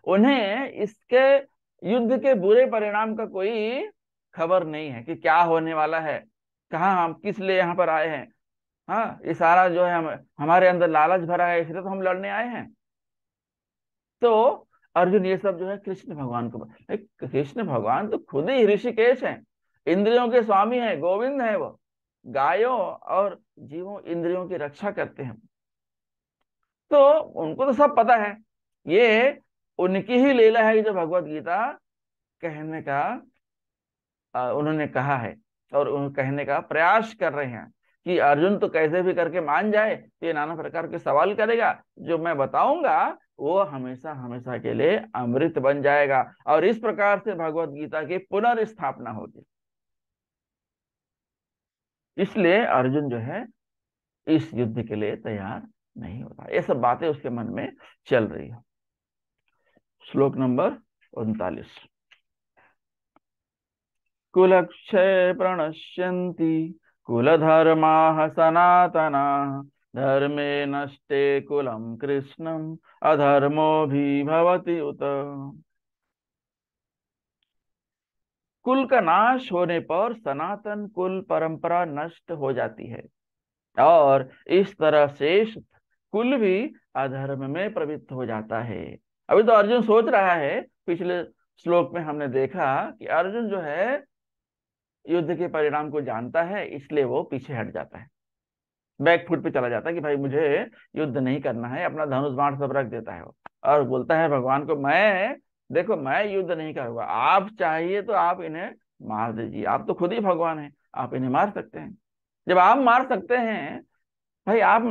उन्हें इसके युद्ध के बुरे परिणाम का कोई खबर नहीं है कि क्या होने वाला है, कहाँ हम किस लिए यहाँ पर आए हैं। हाँ, ये सारा जो है हमारे अंदर लालच भरा है, इसलिए तो हम लड़ने आए हैं। तो अर्जुन ये सब जो है कृष्ण भगवान को कृष्ण भगवान तो खुद ही ऋषिकेश हैं, इंद्रियों के स्वामी हैं, गोविंद है वो, गायों और जीवों इंद्रियों की रक्षा करते हैं। तो उनको तो सब पता है, ये उनकी ही लीला है कि जो भगवत गीता कहने का उन्होंने कहा है, और कहने का प्रयास कर रहे हैं कि अर्जुन तो कैसे भी करके मान जाए, तो ये नाना प्रकार के सवाल करेगा, जो मैं बताऊंगा वो हमेशा हमेशा के लिए अमृत बन जाएगा, और इस प्रकार से भगवत गीता की पुनर्स्थापना होगी। इसलिए अर्जुन जो है इस युद्ध के लिए तैयार नहीं होता। ये सब बातें उसके मन में चल रही है। श्लोक नंबर 39। कुलक्षय प्रणश्यन्ति कुलधर्माः सनातनाः, धर्मे नष्टे कुलं कृष्णम् अधर्मोऽभिभवति उत। कुल का नाश होने पर सनातन कुल परंपरा नष्ट हो जाती है, और इस तरह शेष कुल भी अधर्म में प्रवृत्त हो जाता है। अभी तो अर्जुन सोच रहा है, पिछले श्लोक में हमने देखा कि अर्जुन जो है युद्ध के परिणाम को जानता है, इसलिए वो पीछे हट जाता है, बैक फुट पे चला जाता है कि भाई मुझे युद्ध नहीं करना है, अपना धनुष बाण सब रख देता है वो, और बोलता है भगवान को, मैं देखो मैं युद्ध नहीं करूंगा, आप चाहिए तो आप इन्हें मार दीजिए, आप तो खुद ही भगवान हैं, आप इन्हें मार सकते हैं। जब आप मार सकते हैं भाई, आप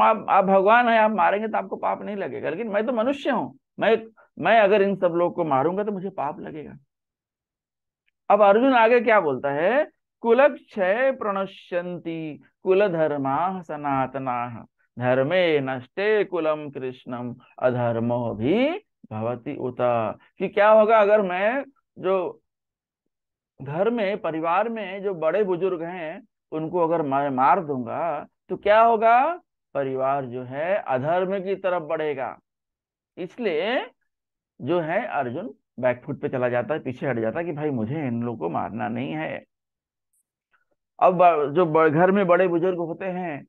भगवान हैं, आप मारेंगे तो आपको पाप नहीं लगेगा, लेकिन मैं तो मनुष्य हूं, मैं अगर इन सब लोग को मारूंगा तो मुझे पाप लगेगा। अब अर्जुन आगे क्या बोलता है? कुलक्षय प्रणश्यन्ति कुल धर्मा सनातना, धर्मे नष्टे कुलम कृष्णम अधर्मो भी भवति उत। कि क्या होगा अगर मैं जो घर में परिवार में जो बड़े बुजुर्ग हैं उनको अगर मैं मार दूंगा, तो क्या होगा? परिवार जो है अधर्म की तरफ बढ़ेगा। इसलिए जो है अर्जुन बैकफुट पे चला जाता है, पीछे हट जाता है कि भाई मुझे इन लोगों को मारना नहीं है। अब जो घर में बड़े बुजुर्ग होते हैं,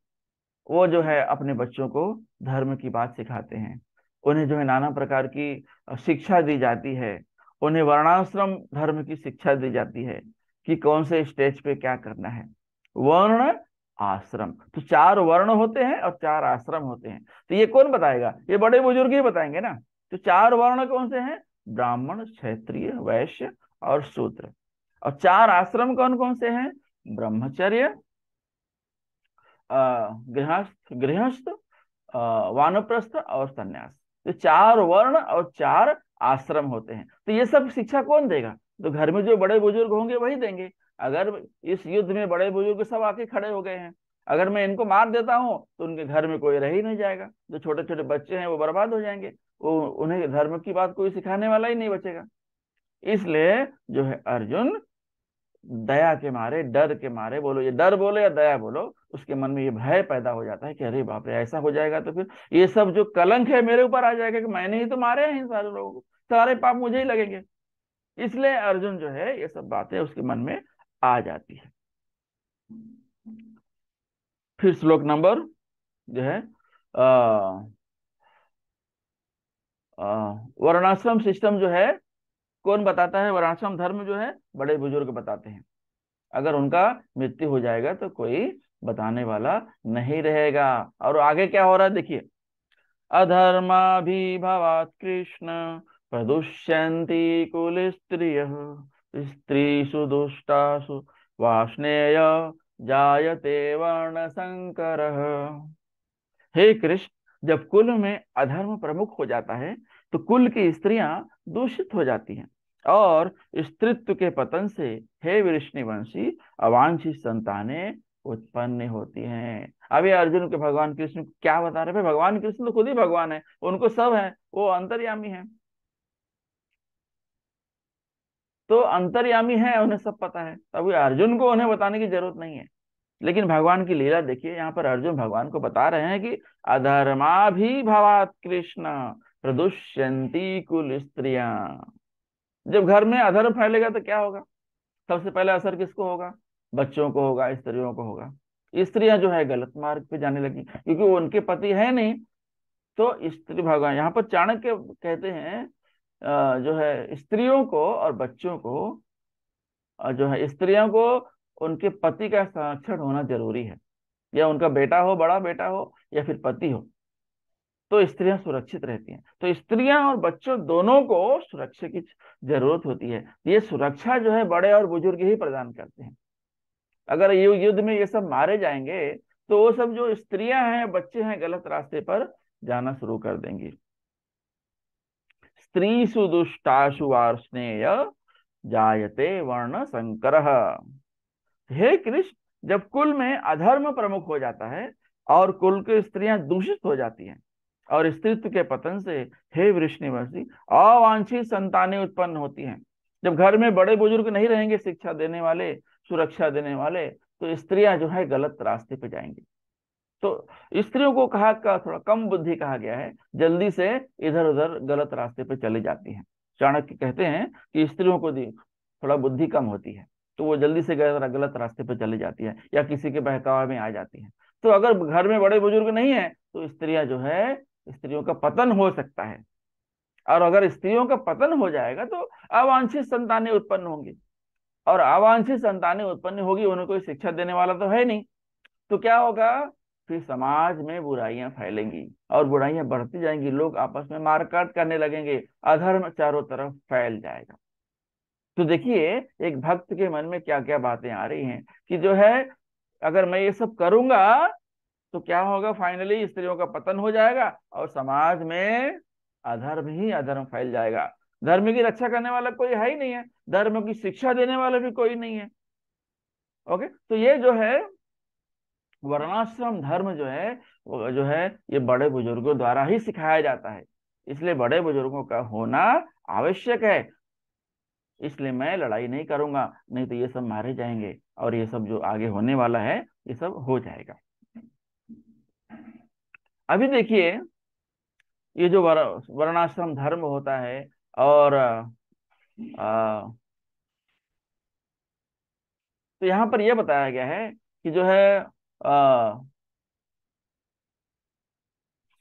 वो जो है अपने बच्चों को धर्म की बात सिखाते हैं, उन्हें जो है नाना प्रकार की शिक्षा दी जाती है, उन्हें वर्णाश्रम धर्म की शिक्षा दी जाती है कि कौन से स्टेज पे क्या करना है। वर्ण आश्रम, तो 4 वर्ण होते हैं और 4 आश्रम होते हैं, तो ये कौन बताएगा? ये बड़े बुजुर्ग ही बताएंगे ना। तो 4 वर्ण कौन से हैं? ब्राह्मण, क्षत्रिय, वैश्य और शूद्र। और 4 आश्रम कौन कौन से हैं? ब्रह्मचर्य, गृहस्थ गृहस्थ वानप्रस्थ और सन्यास। तो 4 वर्ण और 4 आश्रम होते हैं। तो ये सब शिक्षा कौन देगा? तो घर में जो बड़े बुजुर्ग होंगे वही देंगे। अगर इस युद्ध में बड़े बुजुर्ग सब आके खड़े हो गए हैं, अगर मैं इनको मार देता हूँ तो उनके घर में कोई रह ही नहीं जाएगा, जो छोटे छोटे बच्चे हैं वो बर्बाद हो जाएंगे, वो उन्हें धर्म की बात कोई सिखाने वाला ही नहीं बचेगा। इसलिए जो है अर्जुन दया के मारे, डर के मारे, बोलो ये डर बोलो या दया बोलो, उसके मन में ये भय पैदा हो जाता है कि अरे बाप रे ऐसा हो जाएगा तो फिर ये सब जो कलंक है मेरे ऊपर आ जाएगा कि मैंने ही तो मारे हैं इन सारे लोगों को, सारे पाप मुझे ही लगेंगे। इसलिए अर्जुन जो है ये सब बातें उसके मन में आ जाती है। फिर श्लोक नंबर जो है आ, वर्णाश्रम सिस्टम जो है कौन बताता है? वर्णाश्रम धर्म जो है बड़े बुजुर्ग बताते हैं। अगर उनका मृत्यु हो जाएगा तो कोई बताने वाला नहीं रहेगा। और आगे क्या हो रहा है देखिए, अधर्माभिभवात् कृष्ण प्रदुष्यन्ति कुल स्त्रियः स्त्रीषु दुष्टासु वार्ष्णेय जायते वर्ण संकरः। हे कृष्ण, जब कुल में अधर्म प्रमुख हो जाता है तो कुल की स्त्रियां दूषित हो जाती हैं और स्त्रीत्व के पतन से हे वृष्णिवंशी अवांछित संतानें उत्पन्न होती हैं। अभी अर्जुन के भगवान कृष्ण क्या बता रहे हैं? भगवान कृष्ण तो खुद ही भगवान है, उनको सब है, वो अंतर्यामी है, तो अंतर्यामी है, उन्हें सब पता है, अभी अर्जुन को उन्हें बताने की जरूरत नहीं है। लेकिन भगवान की लीला देखिए, यहाँ पर अर्जुन भगवान को बता रहे हैं कि अधर्माभिभवात् कृष्ण प्रदुष्यन्ति कुल स्त्रियां। जब घर में अधर्म फैलेगा तो क्या होगा? सबसे पहले असर किसको होगा? बच्चों को होगा, स्त्रियों को होगा। स्त्रियां जो है गलत मार्ग पे जाने लगी क्योंकि वो उनके पति है नहीं। तो स्त्री भगवान यहाँ पर चाणक्य कहते हैं जो है स्त्रियों को और बच्चों को जो है स्त्रियों को उनके पति का संरक्षण होना जरूरी है, या उनका बेटा हो, बड़ा बेटा हो, या फिर पति हो, तो स्त्रियां सुरक्षित रहती हैं। तो स्त्रियां और बच्चों दोनों को सुरक्षा की जरूरत होती है। ये सुरक्षा जो है बड़े और बुजुर्ग ही प्रदान करते हैं। अगर ये युद्ध में ये सब मारे जाएंगे तो वो सब जो स्त्रियां हैं, बच्चे हैं, गलत रास्ते पर जाना शुरू कर देंगी। स्त्रीषु दुष्टासु वार्ष्णेय जायते वर्ण संकर। हे कृष्ण, जब कुल में अधर्म प्रमुख हो जाता है और कुल की स्त्रियां दूषित हो जाती हैं और स्त्रीत्व के पतन से हे वृष्णिवंशी अवांछित संतानें उत्पन्न होती हैं। जब घर में बड़े बुजुर्ग नहीं रहेंगे शिक्षा देने वाले, सुरक्षा देने वाले, तो स्त्रियां जो है गलत रास्ते पे जाएंगी। तो स्त्रियों को कहा का थोड़ा कम बुद्धि कहा गया है, जल्दी से इधर उधर गलत रास्ते पे चली जाती हैं। चाणक्य कहते हैं कि स्त्रियों को थोड़ा बुद्धि कम होती है, तो वो जल्दी से गलत गलत रास्ते पे चली जाती है या किसी के बहकावे में आ जाती है। तो अगर घर में बड़े बुजुर्ग नहीं है तो स्त्रियां जो है, स्त्रियों का पतन हो सकता है। और अगर स्त्रियों का पतन हो जाएगा तो अवांछित संतानें उत्पन्न होंगी, और अवांछित संतानें उत्पन्न होगी, उन्हें कोई शिक्षा देने वाला तो है नहीं। तो क्या होगा? फिर समाज में बुराइयां फैलेंगी और बुराइयां बढ़ती जाएंगी, लोग आपस में मारकाट करने लगेंगे, अधर्म चारों तरफ फैल जाएगा। तो देखिए एक भक्त के मन में क्या क्या बातें आ रही हैं कि जो है अगर मैं ये सब करूंगा तो क्या होगा? फाइनली स्त्रियों का पतन हो जाएगा और समाज में अधर्म ही अधर्म फैल जाएगा। धर्म की रक्षा करने वाला कोई है ही नहीं है, धर्म की शिक्षा देने वाला भी कोई नहीं है। ओके, तो ये जो है वर्णाश्रम धर्म जो है वो जो है ये बड़े बुजुर्गों द्वारा ही सिखाया जाता है। इसलिए बड़े बुजुर्गों का होना आवश्यक है। इसलिए मैं लड़ाई नहीं करूंगा, नहीं तो ये सब मारे जाएंगे और ये सब जो आगे होने वाला है ये सब हो जाएगा। अभी देखिए ये जो वर्णाश्रम धर्म होता है और तो यहाँ पर यह बताया गया है कि जो है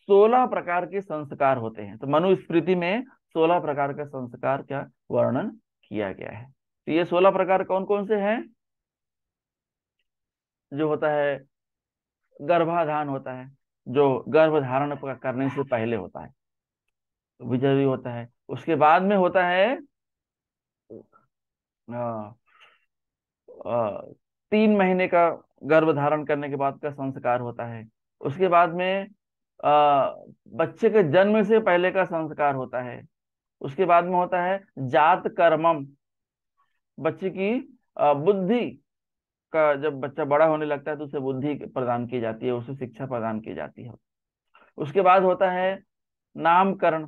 16 प्रकार के संस्कार होते हैं। तो मनुस्मृति में 16 प्रकार का संस्कार का वर्णन किया गया है। तो ये 16 प्रकार कौन कौन से हैं? जो होता है गर्भाधान होता है, जो गर्भ धारण करने से पहले होता है, विजय भी होता है। उसके बाद में होता है अ, 3 महीने का गर्भ धारण करने के बाद का संस्कार होता है। उसके बाद में बच्चे के जन्म से पहले का संस्कार होता है। उसके बाद में होता है जात कर्मम, बच्चे की बुद्धि का, जब बच्चा बड़ा होने लगता है तो उसे बुद्धि प्रदान की जाती है, उसे शिक्षा प्रदान की जाती है। उसके बाद होता है नामकरण,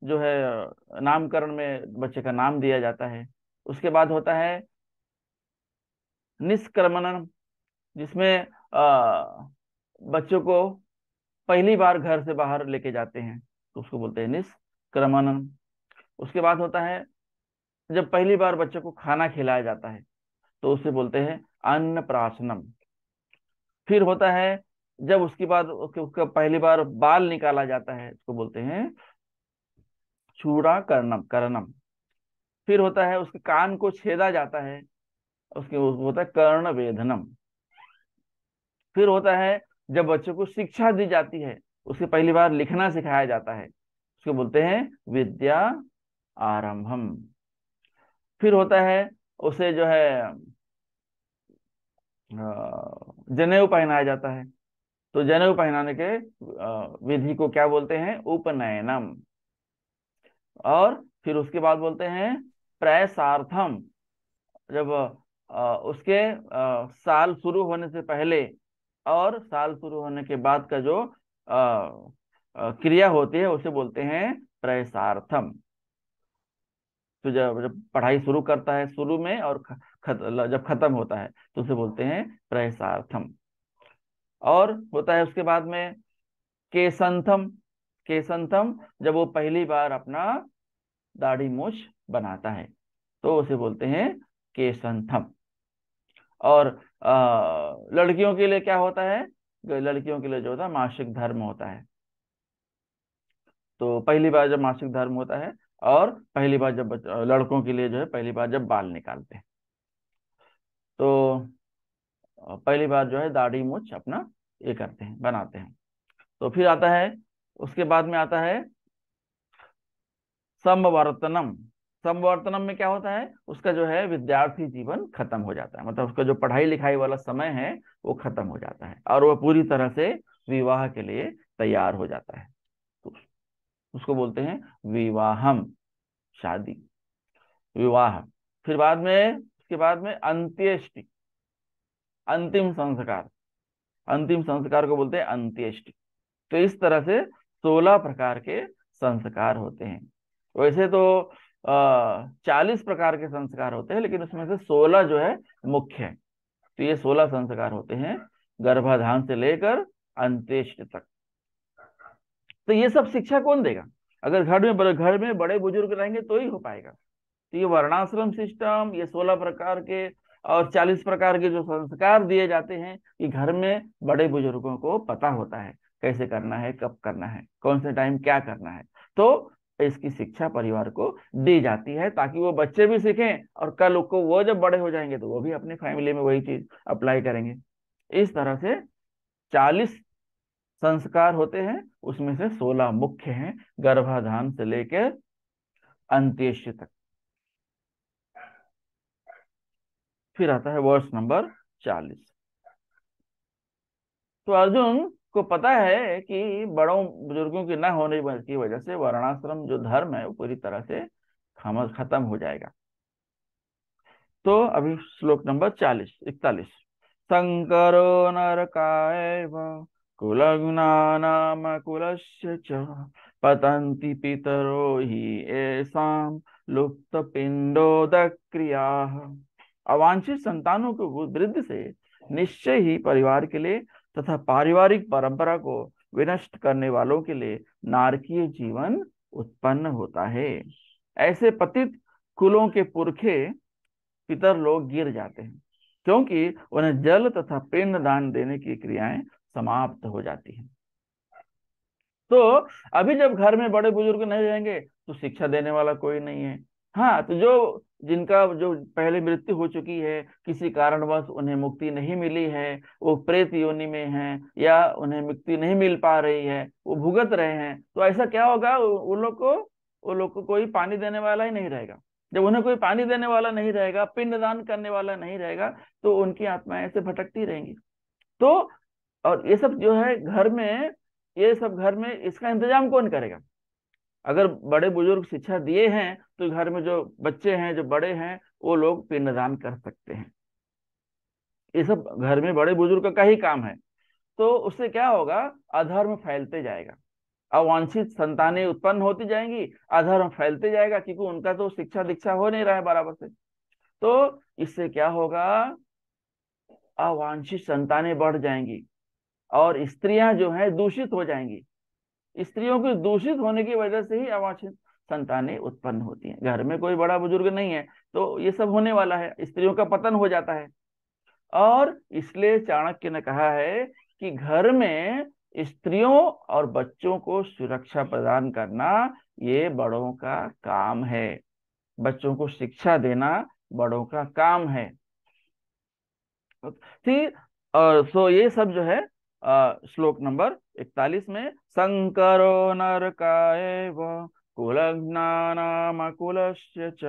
जो है नामकरण में बच्चे का नाम दिया जाता है। उसके बाद होता है निष्क्रमण, जिसमें बच्चों को पहली बार घर से बाहर लेके जाते हैं, तो उसको बोलते हैं निष्क्रमण। उसके बाद होता है जब पहली बार बच्चों को खाना खिलाया जाता है, तो उसे बोलते हैं अन्नप्राशनम। फिर होता है जब उसके बाद उसका पहली बार बाल निकाला जाता है, उसको बोलते हैं चूड़ाकरणम करणम। फिर होता है उसके कान को छेदा जाता है, उसके वो होता है कर्ण वेधनम। फिर होता है जब बच्चों को शिक्षा दी जाती है, उसे पहली बार लिखना सिखाया जाता है, उसको बोलते हैं विद्या आरंभम। फिर होता है उसे जो है जनेऊ पहनाया जाता है, तो जनेऊ पहनाने के विधि को क्या बोलते हैं, उपनयनम। और फिर उसके बाद बोलते हैं प्रयसार्थम, जब उसके साल शुरू होने से पहले और साल शुरू होने के बाद का जो क्रिया होती है उसे बोलते हैं प्रयसार्थम। तो जब जब पढ़ाई शुरू करता है शुरू में, और जब खत्म होता है तो उसे बोलते हैं प्रयसार्थम। और होता है उसके बाद में केसंथम। केसंथम जब वो पहली बार अपना दाढ़ी मूछ बनाता है, तो उसे बोलते हैं केसंथम। और लड़कियों के लिए क्या होता है, लड़कियों के लिए जो होता है मासिक धर्म होता है। तो पहली बार जब मासिक धर्म होता है, और पहली बार जब लड़कों के लिए जो है पहली बार जब बाल निकालते हैं, तो पहली बार जो है दाढ़ी मूछ अपना ये करते हैं, बनाते हैं। तो फिर आता है उसके बाद में आता है समवर्तनम। समवर्तनम में क्या होता है, उसका जो है विद्यार्थी जीवन खत्म हो जाता है, मतलब उसका जो पढ़ाई लिखाई वाला समय है वो खत्म हो जाता है, और वह पूरी तरह से विवाह के लिए तैयार हो जाता है। तो उसको बोलते हैं विवाहम, शादी, विवाह। फिर बाद में उसके बाद में अंत्येष्टि, अंतिम संस्कार। अंतिम संस्कार को बोलते हैं अंत्येष्टि। तो इस तरह से 16 प्रकार के संस्कार होते हैं। वैसे तो 40 प्रकार के संस्कार होते हैं, लेकिन उसमें से 16 जो है मुख्य है। तो ये 16 संस्कार होते हैं गर्भाधान से लेकर अंत्येष्टि तक। तो ये सब शिक्षा कौन देगा, अगर घर में बड़े बुजुर्ग रहेंगे तो ही हो पाएगा। तो ये वर्णाश्रम सिस्टम, ये 16 प्रकार के और 40 प्रकार के जो संस्कार दिए जाते हैं, ये घर में बड़े बुजुर्गों को पता होता है कैसे करना है, कब करना है, कौन से टाइम क्या करना है। तो इसकी शिक्षा परिवार को दी जाती है, ताकि वो बच्चे भी सीखें, और कल को वो जब बड़े हो जाएंगे तो वो भी अपनी फैमिली में वही चीज अप्लाई करेंगे। इस तरह से 40 संस्कार होते हैं, उसमें से 16 मुख्य हैं, गर्भाधान से लेकर अंत्येष्टि तक। फिर आता है वर्ष नंबर 40। तो अर्जुन को पता है कि बड़ों बुजुर्गों के न होने की वजह से वर्णाश्रम जो धर्म है वो पूरी तरह से खत्म हो जाएगा। तो अभी श्लोक नंबर 41। शंकरो नरकायव कुलज्ञानाम कुलस्य च पतन्ति पितरो हि येषां लुप्त पिंडोदक्रियाः। अवांछित संतानों के वृद्धि से निश्चय ही परिवार के लिए तथा पारिवारिक परंपरा को विनष्ट करने वालों के लिए नारकीय जीवन उत्पन्न होता है। ऐसे पतित कुलों के पुरखे पितर लोग गिर जाते हैं, क्योंकि उन्हें जल तथा पिंड दान देने की क्रियाएं समाप्त हो जाती हैं। तो अभी जब घर में बड़े बुजुर्ग नहीं रहेंगे तो शिक्षा देने वाला कोई नहीं है। हाँ, तो जो जिनका जो पहले मृत्यु हो चुकी है, किसी कारणवश उन्हें मुक्ति नहीं मिली है, वो प्रेत योनि में हैं, या उन्हें मुक्ति नहीं मिल पा रही है, वो भुगत रहे हैं, तो ऐसा क्या होगा, उन लोग को कोई पानी देने वाला ही नहीं रहेगा। जब उन्हें कोई पानी देने वाला नहीं रहेगा, पिंडदान करने वाला नहीं रहेगा, तो उनकी आत्माएं ऐसे भटकती रहेंगी। तो और ये सब जो है घर में, ये सब घर में इसका इंतजाम कौन करेगा। अगर बड़े बुजुर्ग शिक्षा दिए हैं तो घर में जो बच्चे हैं, जो बड़े हैं, वो लोग पिंडदान कर सकते हैं। ये सब घर में बड़े बुजुर्ग का ही काम है। तो उससे क्या होगा, अधर्म फैलते जाएगा, अवांछित संतानें उत्पन्न होती जाएंगी, अधर्म फैलते जाएगा, क्योंकि उनका तो शिक्षा दीक्षा हो नहीं रहा है बराबर से। तो इससे क्या होगा, अवांछित संतानें बढ़ जाएंगी और स्त्रियां जो है दूषित हो जाएंगी। स्त्रियों के दूषित होने की वजह से ही अवांछित संतानें उत्पन्न होती हैं। घर में कोई बड़ा बुजुर्ग नहीं है तो ये सब होने वाला है, स्त्रियों का पतन हो जाता है। और इसलिए चाणक्य ने कहा है कि घर में स्त्रियों और बच्चों को सुरक्षा प्रदान करना ये बड़ों का काम है। बच्चों को शिक्षा देना बड़ों का काम है। ठीक। सो ये सब जो है श्लोक नंबर 41 में, शंकरो नरकायव कुलज्ञानामकुलस्य च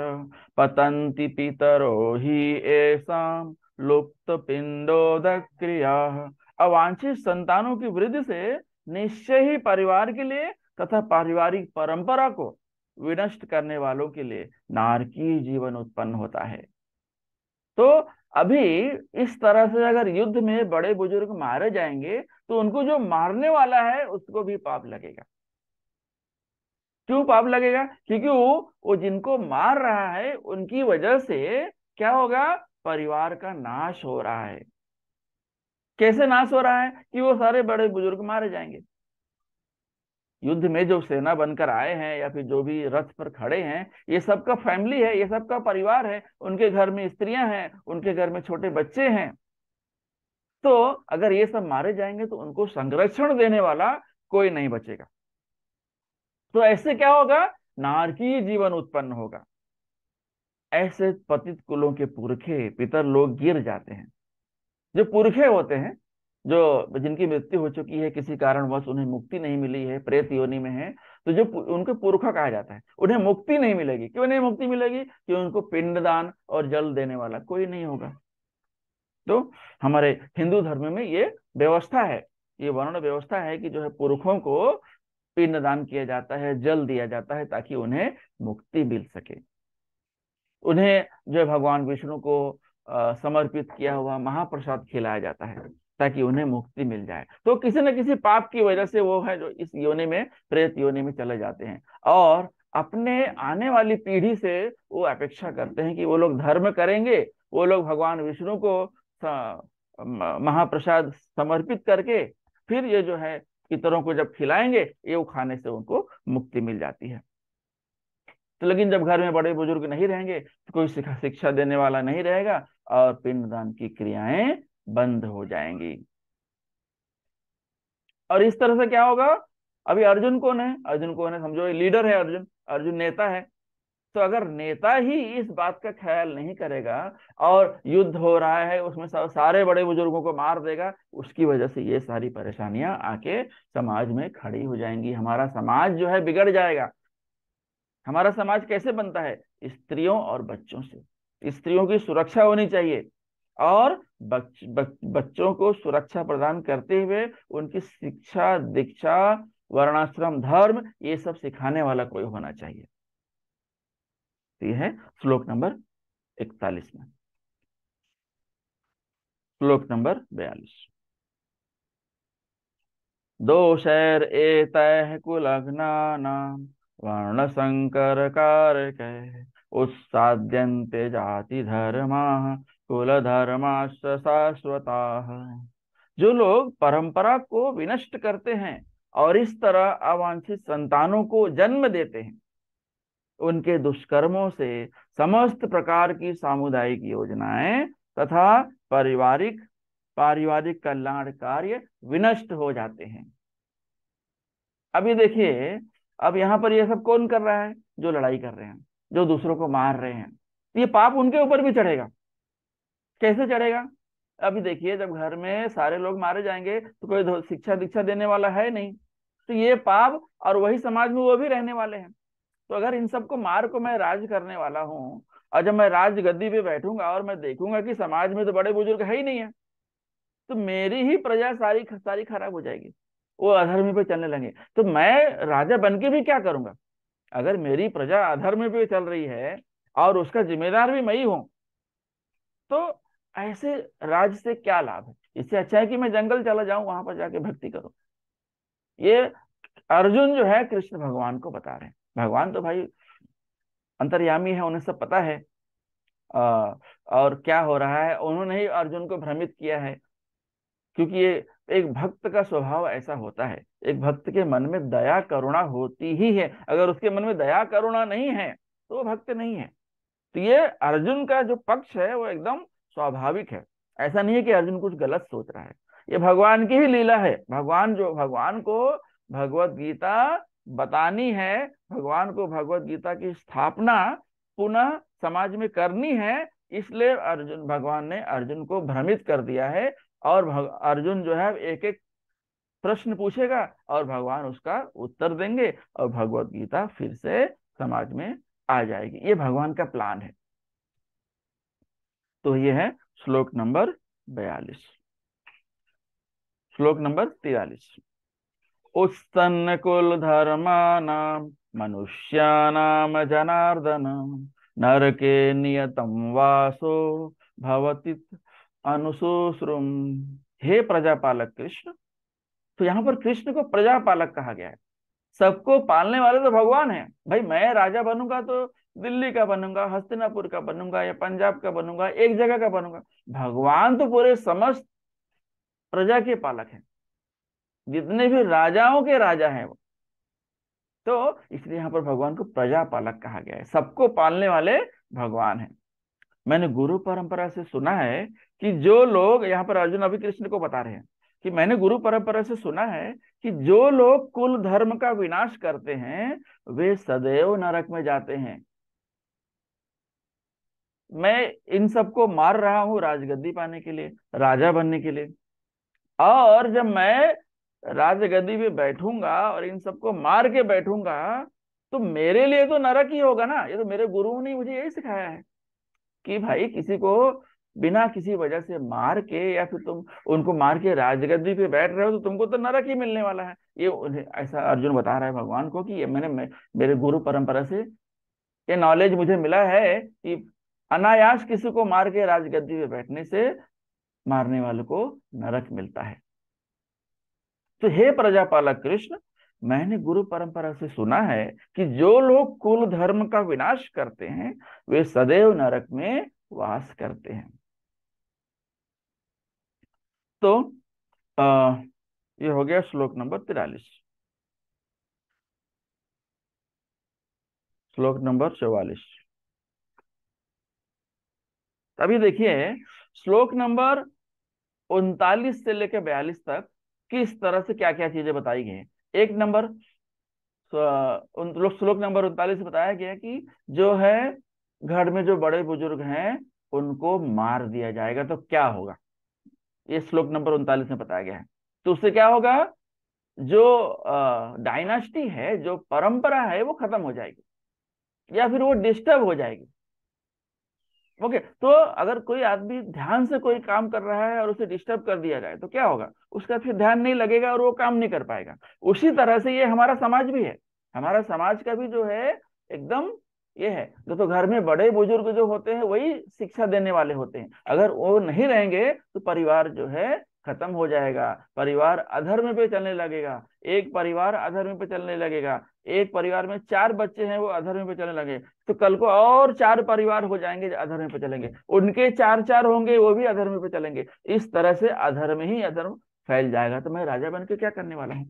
पतन्ति पितरो हि येषां लुप्त पिंडोदक क्रिया। अवांछित संतानों की वृद्धि से निश्चय ही परिवार के लिए तथा पारिवारिक परंपरा को विनष्ट करने वालों के लिए नारकीय जीवन उत्पन्न होता है। तो अभी इस तरह से अगर युद्ध में बड़े बुजुर्ग मारे जाएंगे तो उनको जो मारने वाला है उसको भी पाप लगेगा। क्यों पाप लगेगा? क्योंकि वो जिनको मार रहा है उनकी वजह से क्या होगा, परिवार का नाश हो रहा है। कैसे नाश हो रहा है? कि वो सारे बड़े बुजुर्ग मारे जाएंगे। युद्ध में जो सेना बनकर आए हैं या फिर जो भी रथ पर खड़े हैं, ये सबका फैमिली है, ये सबका परिवार है। उनके घर में स्त्रियां हैं, उनके घर में छोटे बच्चे हैं। तो अगर ये सब मारे जाएंगे तो उनको संरक्षण देने वाला कोई नहीं बचेगा। तो ऐसे क्या होगा, नारकीय जीवन उत्पन्न होगा। ऐसे पतित कुलों के पुरखे पितर लोग गिर जाते हैं। जो पुरखे होते हैं, जो जिनकी मृत्यु हो चुकी है, किसी कारणवश उन्हें मुक्ति नहीं मिली है, प्रेत योनि में है, तो जो उनको पुरखा कहा जाता है, उन्हें मुक्ति नहीं मिलेगी। क्यों नहीं मुक्ति मिलेगी? कि उनको पिंडदान और जल देने वाला कोई नहीं होगा। तो हमारे हिंदू धर्म में ये व्यवस्था है, ये वर्ण व्यवस्था है कि जो है पुरखों को पिंडदान किया जाता है, जल दिया जाता है, ताकि उन्हें मुक्ति मिल सके। उन्हें जो है भगवान विष्णु को समर्पित किया हुआ महाप्रसाद खिलाया जाता है ताकि उन्हें मुक्ति मिल जाए। तो किसी न किसी पाप की वजह से वो है जो इस योनि में, प्रेत योनि में चले जाते हैं, और अपने आने वाली पीढ़ी से वो अपेक्षा करते हैं कि वो लोग धर्म करेंगे, वो लोग भगवान विष्णु को महाप्रसाद समर्पित करके फिर ये जो है पितरों को जब खिलाएंगे, ये वो खाने से उनको मुक्ति मिल जाती है। तो लेकिन जब घर में बड़े बुजुर्ग नहीं रहेंगे तो कोई शिक्षा देने वाला नहीं रहेगा और पिंडदान की क्रियाएं बंद हो जाएंगी। और इस तरह से क्या होगा, अभी अर्जुन कौन है? अर्जुन कौन है? समझो ये लीडर है, अर्जुन अर्जुन नेता है। तो अगर नेता ही इस बात का ख्याल नहीं करेगा और युद्ध हो रहा है उसमें सारे बड़े बुजुर्गों को मार देगा, उसकी वजह से ये सारी परेशानियां आके समाज में खड़ी हो जाएंगी। हमारा समाज जो है बिगड़ जाएगा। हमारा समाज कैसे बनता है? स्त्रियों और बच्चों से। स्त्रियों की सुरक्षा होनी चाहिए और बच्चों को सुरक्षा प्रदान करते हुए उनकी शिक्षा दीक्षा, वर्णाश्रम धर्म, ये सब सिखाने वाला कोई होना चाहिए। तो ये है श्लोक नंबर 41 में। श्लोक नंबर 42, दोषैर एतैः कुलघ्नानां वर्ण संकर कारकैः उत्साद्यन्ते जाति धर्माः कुल धर्माश्च शाश्वताः। जो लोग परंपरा को विनष्ट करते हैं और इस तरह अवांछित संतानों को जन्म देते हैं, उनके दुष्कर्मों से समस्त प्रकार की सामुदायिक योजनाएं तथा पारिवारिक पारिवारिक कल्याण कार्य विनष्ट हो जाते हैं। अभी देखिए, अब यहाँ पर ये सब कौन कर रहा है? जो लड़ाई कर रहे हैं, जो दूसरों को मार रहे हैं। तो ये पाप उनके ऊपर भी चढ़ेगा। कैसे चढ़ेगा? अभी देखिए, जब घर में सारे लोग मारे जाएंगे तो कोई शिक्षा दीक्षा देने वाला है नहीं, तो ये पाप, और वही समाज में वो भी रहने वाले हैं। तो अगर इन सबको मार को मैं राज करने वाला हूँ, और जब मैं राज गद्दी पे बैठूंगा और मैं देखूंगा कि समाज में तो बड़े बुजुर्ग है ही नहीं है, तो मेरी ही प्रजा सारी सारी खराब हो जाएगी, वो अधर्म पे चलने लगे। तो मैं राजा बन के भी क्या करूंगा? अगर मेरी प्रजा अधर्म पे चल रही है, और उसका जिम्मेदार भी मैं ही हूं, तो ऐसे राज से क्या लाभ है? इससे अच्छा है कि मैं जंगल चला जाऊं, वहां पर जाके भक्ति करूं। ये अर्जुन जो है कृष्ण भगवान को बता रहे हैं। भगवान तो भाई अंतर्यामी है, उन्हें सब पता है आ, और क्या हो रहा है, उन्होंने ही अर्जुन को भ्रमित किया है। क्योंकि ये एक भक्त का स्वभाव ऐसा होता है, एक भक्त के मन में दया करुणा होती ही है। अगर उसके मन में दया करुणा नहीं है तो वो भक्त नहीं है। तो ये अर्जुन का जो पक्ष है वो एकदम स्वाभाविक है। ऐसा नहीं है कि अर्जुन कुछ गलत सोच रहा है, ये भगवान की ही लीला है। भगवान को भगवत गीता बतानी है, भगवान को भगवत गीता की स्थापना पुनः समाज में करनी है। इसलिए भगवान ने अर्जुन को भ्रमित कर दिया है। और अर्जुन जो है एक एक प्रश्न पूछेगा और भगवान उसका उत्तर देंगे, और भगवत गीता फिर से समाज में आ जाएगी। ये भगवान का प्लान है। तो ये है श्लोक नंबर 42। श्लोक नंबर 43। उत्सन्न कुल धर्मानाम मनुष्यानाम जनार्दन, नरके नियतम वासो भवति अनुशुश्रुम। हे प्रजापालक कृष्ण। तो यहाँ पर कृष्ण को प्रजापालक कहा गया है। सबको पालने वाले तो भगवान है। भाई मैं राजा बनूंगा तो दिल्ली का बनूंगा, हस्तिनापुर का बनूंगा, या पंजाब का बनूंगा, एक जगह का बनूंगा। भगवान तो पूरे समस्त प्रजा के पालक हैं, जितने भी राजाओं के राजा हैं वो। तो इसलिए यहाँ पर भगवान को प्रजापालक कहा गया है, सबको पालने वाले भगवान है। मैंने गुरु परंपरा से सुना है कि जो लोग, यहाँ पर अर्जुन अभी कृष्ण को बता रहे हैं कि मैंने गुरु परंपरा से सुना है कि जो लोग कुल धर्म का विनाश करते हैं वे सदैव नरक में जाते हैं। मैं इन सबको मार रहा हूं राजगद्दी पाने के लिए, राजा बनने के लिए। और जब मैं राजगद्दी पे बैठूंगा और इन सबको मार के बैठूंगा तो मेरे लिए तो नरक ही होगा ना। ये तो मेरे गुरुओं ने मुझे यही सिखाया है कि भाई किसी को बिना किसी वजह से मार के, या फिर तुम उनको मार के राजगद्दी पे बैठ रहे हो तो तुमको तो नरक ही मिलने वाला है। ये ऐसा अर्जुन बता रहा है भगवान को कि ये मेरे गुरु परंपरा से ये नॉलेज मुझे मिला है कि अनायास किसी को मार के राजगद्दी पे बैठने से मारने वाले को नरक मिलता है। तो हे प्रजापालक कृष्ण, मैंने गुरु परंपरा से सुना है कि जो लोग कुल धर्म का विनाश करते हैं वे सदैव नरक में वास करते हैं। तो आ, ये हो गया श्लोक नंबर 43। श्लोक नंबर 44। अभी देखिए श्लोक नंबर 39 से लेकर 42 तक किस तरह से क्या क्या चीजें बताई गई हैं। एक नंबर श्लोक नंबर 39 में बताया गया कि जो है घर में जो बड़े बुजुर्ग हैं उनको मार दिया जाएगा तो क्या होगा, ये श्लोक नंबर 39 में बताया गया है। तो उससे क्या होगा, जो डायनास्टी है, जो परंपरा है वो खत्म हो जाएगी या फिर वो डिस्टर्ब हो जाएगी। ओके, तो अगर कोई आदमी ध्यान से कोई काम कर रहा है और उसे डिस्टर्ब कर दिया जाए तो क्या होगा, उसका फिर ध्यान नहीं लगेगा और वो काम नहीं कर पाएगा। उसी तरह से ये हमारा समाज भी है। हमारा समाज का भी जो है एकदम ये है। तो घर में बड़े बुजुर्ग जो होते हैं वही शिक्षा देने वाले होते हैं। अगर वो नहीं रहेंगे तो परिवार जो है खत्म हो जाएगा, परिवार अधर्म पे चलने लगेगा। एक परिवार अधर्म पे चलने लगेगा, एक परिवार में 4 बच्चे हैं वो अधर्म पे चलने लगे तो कल को और 4 परिवार हो जाएंगे जो अधर्म पे चलेंगे, उनके 4 होंगे वो भी अधर्म पे चलेंगे। इस तरह से अधर्म ही अधर्म फैल जाएगा। तो मैं राजा बन के क्या करने वाला हूँ।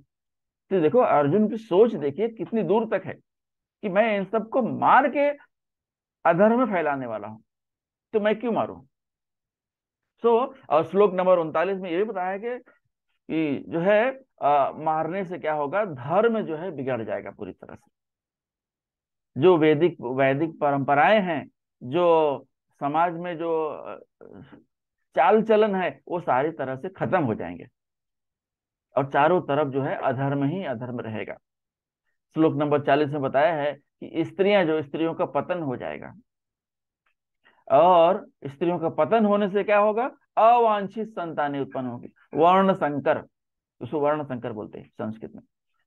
तो देखो अर्जुन की सोच देखिए कितनी दूर तक है कि मैं इन सबको मार के अधर्म फैलाने वाला हूँ, तो मैं क्यों मारूं। सो और श्लोक नंबर 39 में ये भी बताया कि जो है मारने से क्या होगा, धर्म जो है बिगड़ जाएगा पूरी तरह से। जो वैदिक वैदिक परंपराएं हैं, जो समाज में जो चाल चलन है वो सारी तरह से खत्म हो जाएंगे और चारों तरफ जो है अधर्म ही अधर्म रहेगा। श्लोक नंबर 40 में बताया है कि स्त्रियों का पतन हो जाएगा। और स्त्रियों का पतन होने से क्या होगा, अवांछित संतानें उत्पन्न होगी, वर्ण संकर, उसको वर्ण संकर बोलते हैं संस्कृत में।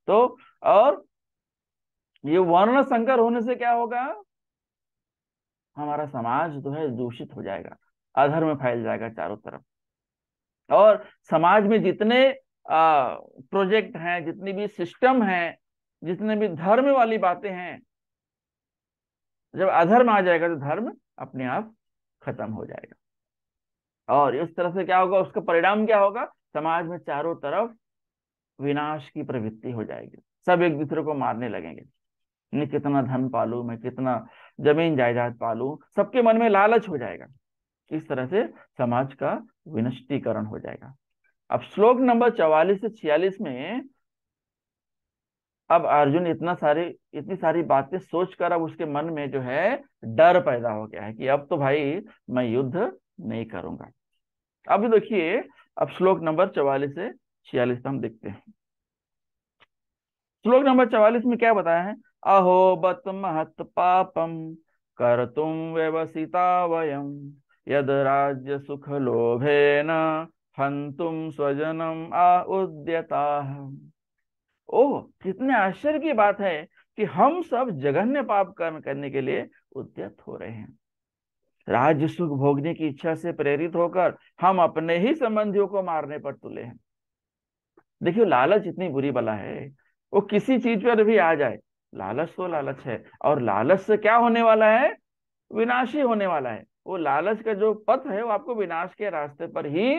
तो और ये वर्ण संकर होने से क्या होगा, हमारा समाज जो है दूषित हो जाएगा, अधर्म फैल जाएगा चारों तरफ। और समाज में जितने प्रोजेक्ट हैं, जितनी भी सिस्टम हैं, जितने भी धर्म वाली बातें हैं, जब अधर्म आ जाएगा तो धर्म अपने आप खत्म हो जाएगा। और इस तरह से क्या होगा, उसका परिणाम क्या होगा, समाज में चारों तरफ विनाश की प्रवृत्ति हो जाएगी। सब एक दूसरे को मारने लगेंगे। मैं कितना धन पालू, मैं कितना जमीन जायदाद पालू, सबके मन में लालच हो जाएगा। इस तरह से समाज का विनष्टीकरण हो जाएगा। अब श्लोक नंबर 44 से 46 में अब अर्जुन इतनी सारी बातें सोचकर अब उसके मन में जो है डर पैदा हो गया है कि अब तो भाई मैं युद्ध नहीं करूंगा। अब देखिए, अब श्लोक नंबर 44 से 46 हम देखते हैं। श्लोक नंबर 44 में क्या बताया है, अहो बत महत पापम कर तुम व्यवसिता वयम यद राज्य सुख लोभेन हंतुम स्वजनम आउद्यता। ओह, कितने आश्चर्य की बात है कि हम सब जघन्य पाप कर्म करने के लिए उद्यत हो रहे हैं। राज्य सुख भोगने की इच्छा से प्रेरित होकर हम अपने ही संबंधियों को मारने पर तुले हैं। देखियो, लालच इतनी बुरी बला है, वो किसी चीज पर भी आ जाए, लालच तो लालच है, और लालच से क्या होने वाला है, विनाशी होने वाला है। वो लालच का जो पथ है वो आपको विनाश के रास्ते पर ही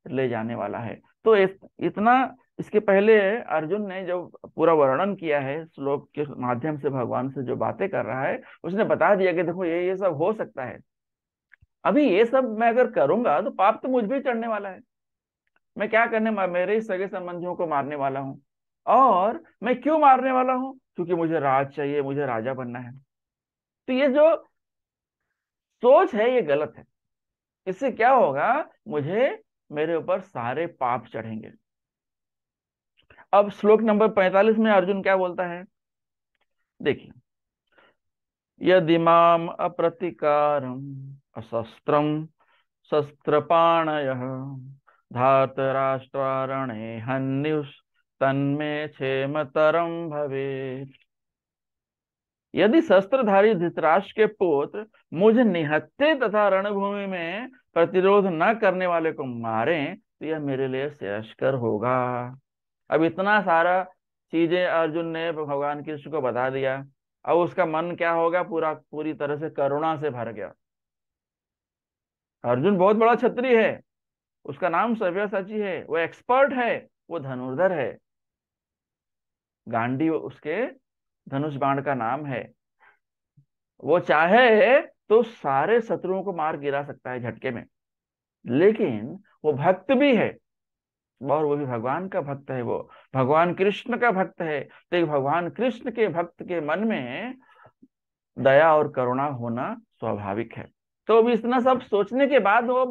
ले जाने वाला है। तो इतना इसके पहले अर्जुन ने जो पूरा वर्णन किया है श्लोक के माध्यम से, भगवान से जो बातें कर रहा है, उसने बता दिया कि देखो ये सब हो सकता है। अभी ये सब मैं अगर करूंगा तो पाप तो मुझ भी चढ़ने वाला है। मैं क्या करने, मेरे ही सगे संबंधियों को मारने वाला हूँ। और मैं क्यों मारने वाला हूँ, क्योंकि मुझे राज चाहिए, मुझे राजा बनना है। तो ये जो सोच है ये गलत है। इससे क्या होगा, मुझे मेरे ऊपर सारे पाप चढ़ेंगे। अब श्लोक नंबर 45 में अर्जुन क्या बोलता है, देखिए, यदि माम अप्रतिकारम अशस्त्रम शस्त्रपाणयः धातराष्ट्रारणे हन्युष तन्मे क्षेमतरम भवेत्। यदि शस्त्रधारी धृतराष्ट्र के पुत्र मुझे निहत्थे तथा रणभूमि में प्रतिरोध न करने वाले को मारें तो यह मेरे लिए श्रेयस्कर होगा। अब इतना सारा चीजें अर्जुन ने भगवान कृष्ण को बता दिया। अब उसका मन क्या होगा, पूरी तरह से करुणा से भर गया। अर्जुन बहुत बड़ा क्षत्रिय है, उसका नाम सव्यसाची है, वो एक्सपर्ट है, वो धनुर्धर है, गांडी उसके धनुष बाण का नाम है। वो चाहे तो सारे शत्रुओं को मार गिरा सकता है झटके में। लेकिन वो भक्त भी है, और वो भी भगवान का भक्त है, वो भगवान कृष्ण का भक्त है। तो भगवान कृष्ण के भक्त के मन में दया और करुणा होना स्वाभाविक है। तो अब इतना सब सोचने के बाद वो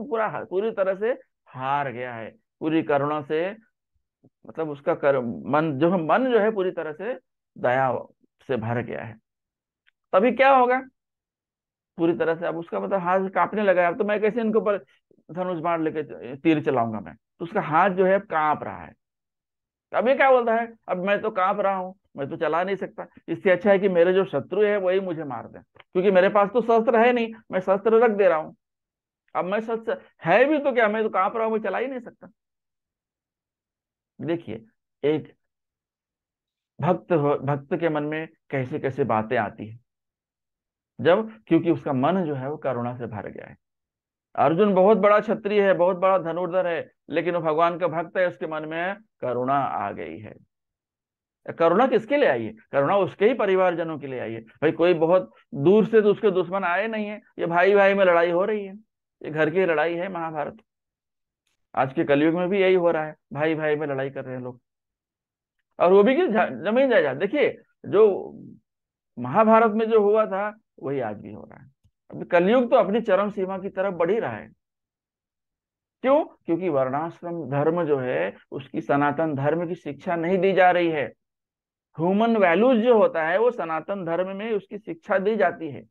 पूरी तरह से हार गया है, पूरी करुणा से, मतलब उसका मन जो है पूरी तरह से दया से भर गया है। तभी क्या होगा, पूरी तरह से अब उसका मतलब हाथ कांपने लगा है। अब तो मैं कैसे इनके ऊपर धनुष बाण लेके तीर चलाऊंगा मैं, तो उसका हाथ जो है कांप रहा है। अब ये क्या बोलता है, अब मैं तो कांप रहा हूं, मैं तो चला नहीं सकता, इससे अच्छा है कि मेरे जो शत्रु है वही मुझे मार दे, क्योंकि मेरे पास तो शस्त्र है नहीं, मैं शस्त्र रख दे रहा हूं। अब मैं शस्त्र है भी तो क्या, मैं तो कांप रहा हूं, मैं चला ही नहीं सकता। देखिए, एक भक्त के मन में कैसे कैसे बातें आती है, जब क्योंकि उसका मन जो है वो करुणा से भर गया है। अर्जुन बहुत बड़ा क्षत्रिय है, बहुत बड़ा धनुर्धर है, लेकिन वो भगवान का भक्त है, उसके मन में करुणा आ गई है। करुणा किसके लिए आई है, करुणा उसके ही परिवारजनों के लिए आई है। भाई कोई बहुत दूर से तो उसके दुश्मन आए नहीं है, ये भाई भाई में लड़ाई हो रही है, ये घर की लड़ाई है, महाभारत। आज के कलयुग में भी यही हो रहा है, भाई भाई में लड़ाई कर रहे हैं लोग, और वो भी कि जमीन जायदाद। देखिए, जो महाभारत में जो हुआ था वही आज भी हो रहा है। अब कलयुग तो अपनी चरम सीमा की तरफ बढ़ ही रहा है। क्यों, क्योंकि वर्णाश्रम धर्म जो है उसकी सनातन धर्म की शिक्षा नहीं दी जा रही है। ह्यूमन वैल्यूज जो होता है वो सनातन धर्म में उसकी शिक्षा दी जाती है।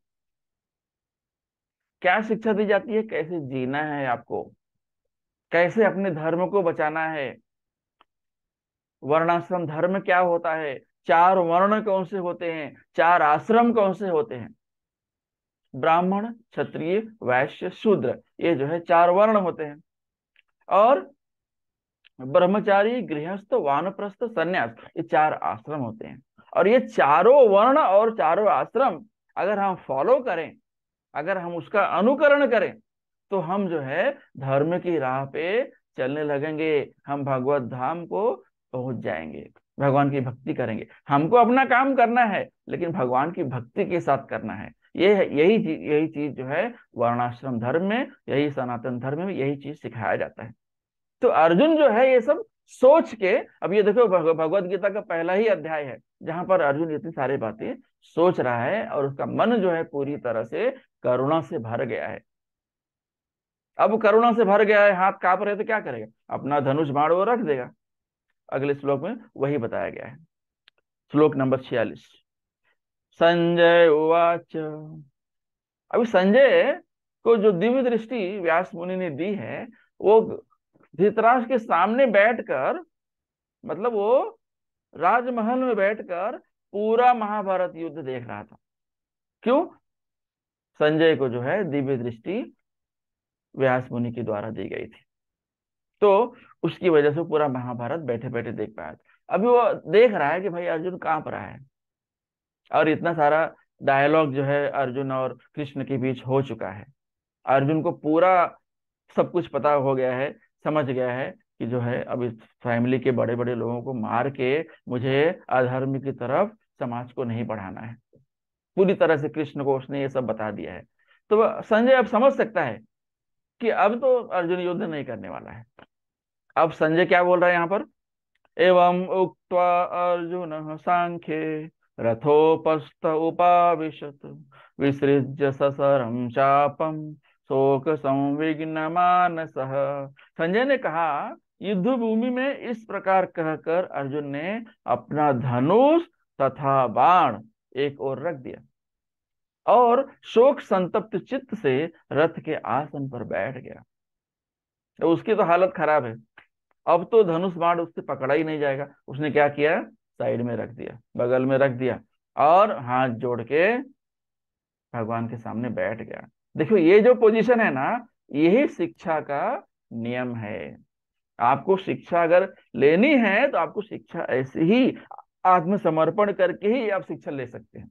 क्या शिक्षा दी जाती है, कैसे जीना है आपको, कैसे अपने धर्म को बचाना है, वर्णाश्रम धर्म क्या होता है, चार वर्ण कौन से होते हैं, चार आश्रम कौन से होते हैं। ब्राह्मण, क्षत्रिय, वैश्य, शूद्र, ये जो है चार वर्ण होते हैं। और ब्रह्मचारी, गृहस्थ, वानप्रस्थ, सन्यास, ये चार आश्रम होते हैं। और ये चारों वर्ण और चारों आश्रम अगर हम फॉलो करें, अगर हम उसका अनुकरण करें, तो हम जो है धर्म की राह पे चलने लगेंगे, हम भगवत धाम को पहुंच जाएंगे, भगवान की भक्ति करेंगे। हमको अपना काम करना है, लेकिन भगवान की भक्ति के साथ करना है। यही चीज जो है वर्णाश्रम धर्म में, यही सनातन धर्म में यही चीज सिखाया जाता है। तो अर्जुन जो है ये सब सोच के, अब ये देखो भगवत गीता का पहला ही अध्याय है जहां पर अर्जुन इतनी सारी बातें सोच रहा है, और उसका मन जो है पूरी तरह से करुणा से भर गया है। अब करुणा से भर गया है, हाथ कांप रहे तो क्या करेगा? अपना धनुष बाण वो रख देगा। अगले श्लोक में वही बताया गया है। श्लोक नंबर 46। संजय उवाच। अभी संजय को जो दिव्य दृष्टि व्यास मुनि ने दी है, वो धृतराष्ट्र के सामने बैठकर, मतलब वो राजमहल में बैठकर पूरा महाभारत युद्ध देख रहा था। क्यों? संजय को जो है दिव्य दृष्टि व्यास मुनि के द्वारा दी गई थी, तो उसकी वजह से पूरा महाभारत बैठे बैठे देख पाया था। अभी वो देख रहा है कि भाई अर्जुन कांप रहा है, और इतना सारा डायलॉग जो है अर्जुन और कृष्ण के बीच हो चुका है। अर्जुन को पूरा सब कुछ पता हो गया है, समझ गया है कि जो है अब इस फैमिली के बड़े बड़े लोगों को मार के मुझे अधर्म की तरफ समाज को नहीं बढ़ाना है। पूरी तरह से कृष्ण को उसने ये सब बता दिया है। तो संजय अब समझ सकता है कि अब तो अर्जुन युद्ध नहीं करने वाला है। अब संजय क्या बोल रहा है यहाँ पर? एवं उक्त्वा अर्जुन सांख्ये रथोपस्थ उपाविशत विसृज्य ससरं चापम शोक संविघ्न मानसः। संजय ने कहा, युद्ध भूमि में इस प्रकार कहकर अर्जुन ने अपना धनुष तथा बाण एक ओर रख दिया, और शोक संतप्त चित्त से रथ के आसन पर बैठ गया। तो उसकी तो हालत खराब है, अब तो धनुष बाण उससे पकड़ा ही नहीं जाएगा। उसने क्या किया? साइड में रख दिया, बगल में रख दिया, और हाथ जोड़ के भगवान के सामने बैठ गया। देखो ये जो पोजीशन है ना, यही शिक्षा का नियम है। आपको शिक्षा अगर लेनी है तो आपको शिक्षा ऐसे ही आत्मसमर्पण करके ही आप शिक्षा ले सकते हैं।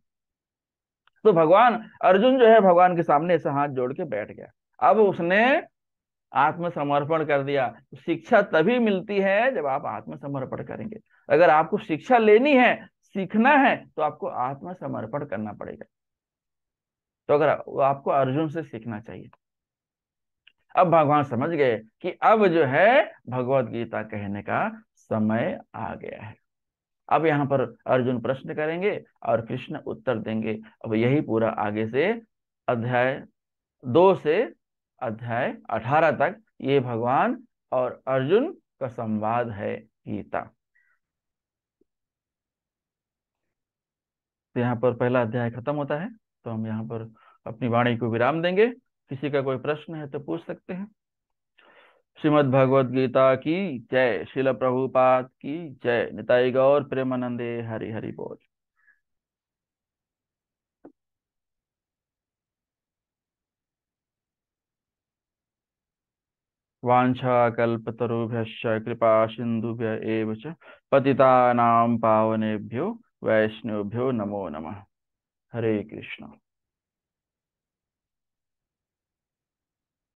तो भगवान अर्जुन जो है भगवान के सामने ऐसे हाथ जोड़ के बैठ गया। अब उसने आत्मसमर्पण कर दिया। शिक्षा तभी मिलती है जब आप आत्मसमर्पण करेंगे। अगर आपको शिक्षा लेनी है, सीखना है, तो आपको आत्मसमर्पण करना पड़ेगा। तो अगर आपको अर्जुन से सीखना चाहिए। अब भगवान समझ गए कि अब जो है भगवत गीता कहने का समय आ गया है। अब यहाँ पर अर्जुन प्रश्न करेंगे और कृष्ण उत्तर देंगे। अब यही पूरा आगे से अध्याय 2 से अध्याय 18 तक ये भगवान और अर्जुन का संवाद है गीता। तो यहाँ पर पहला अध्याय खत्म होता है, तो हम यहाँ पर अपनी वाणी को विराम देंगे। किसी का कोई प्रश्न है तो पूछ सकते हैं। श्रीमद् भगवत गीता की जय। श्रील प्रभुपाद की जय। निताई गौर प्रेमानंदे हरि हरि बोल। वाञ्छाकल्पतरुभ्यश्च कृपा सिन्धुभ्य एव च पतितानां पावनेभ्यो वैष्णवेभ्यो नमो नमः। हरे कृष्ण।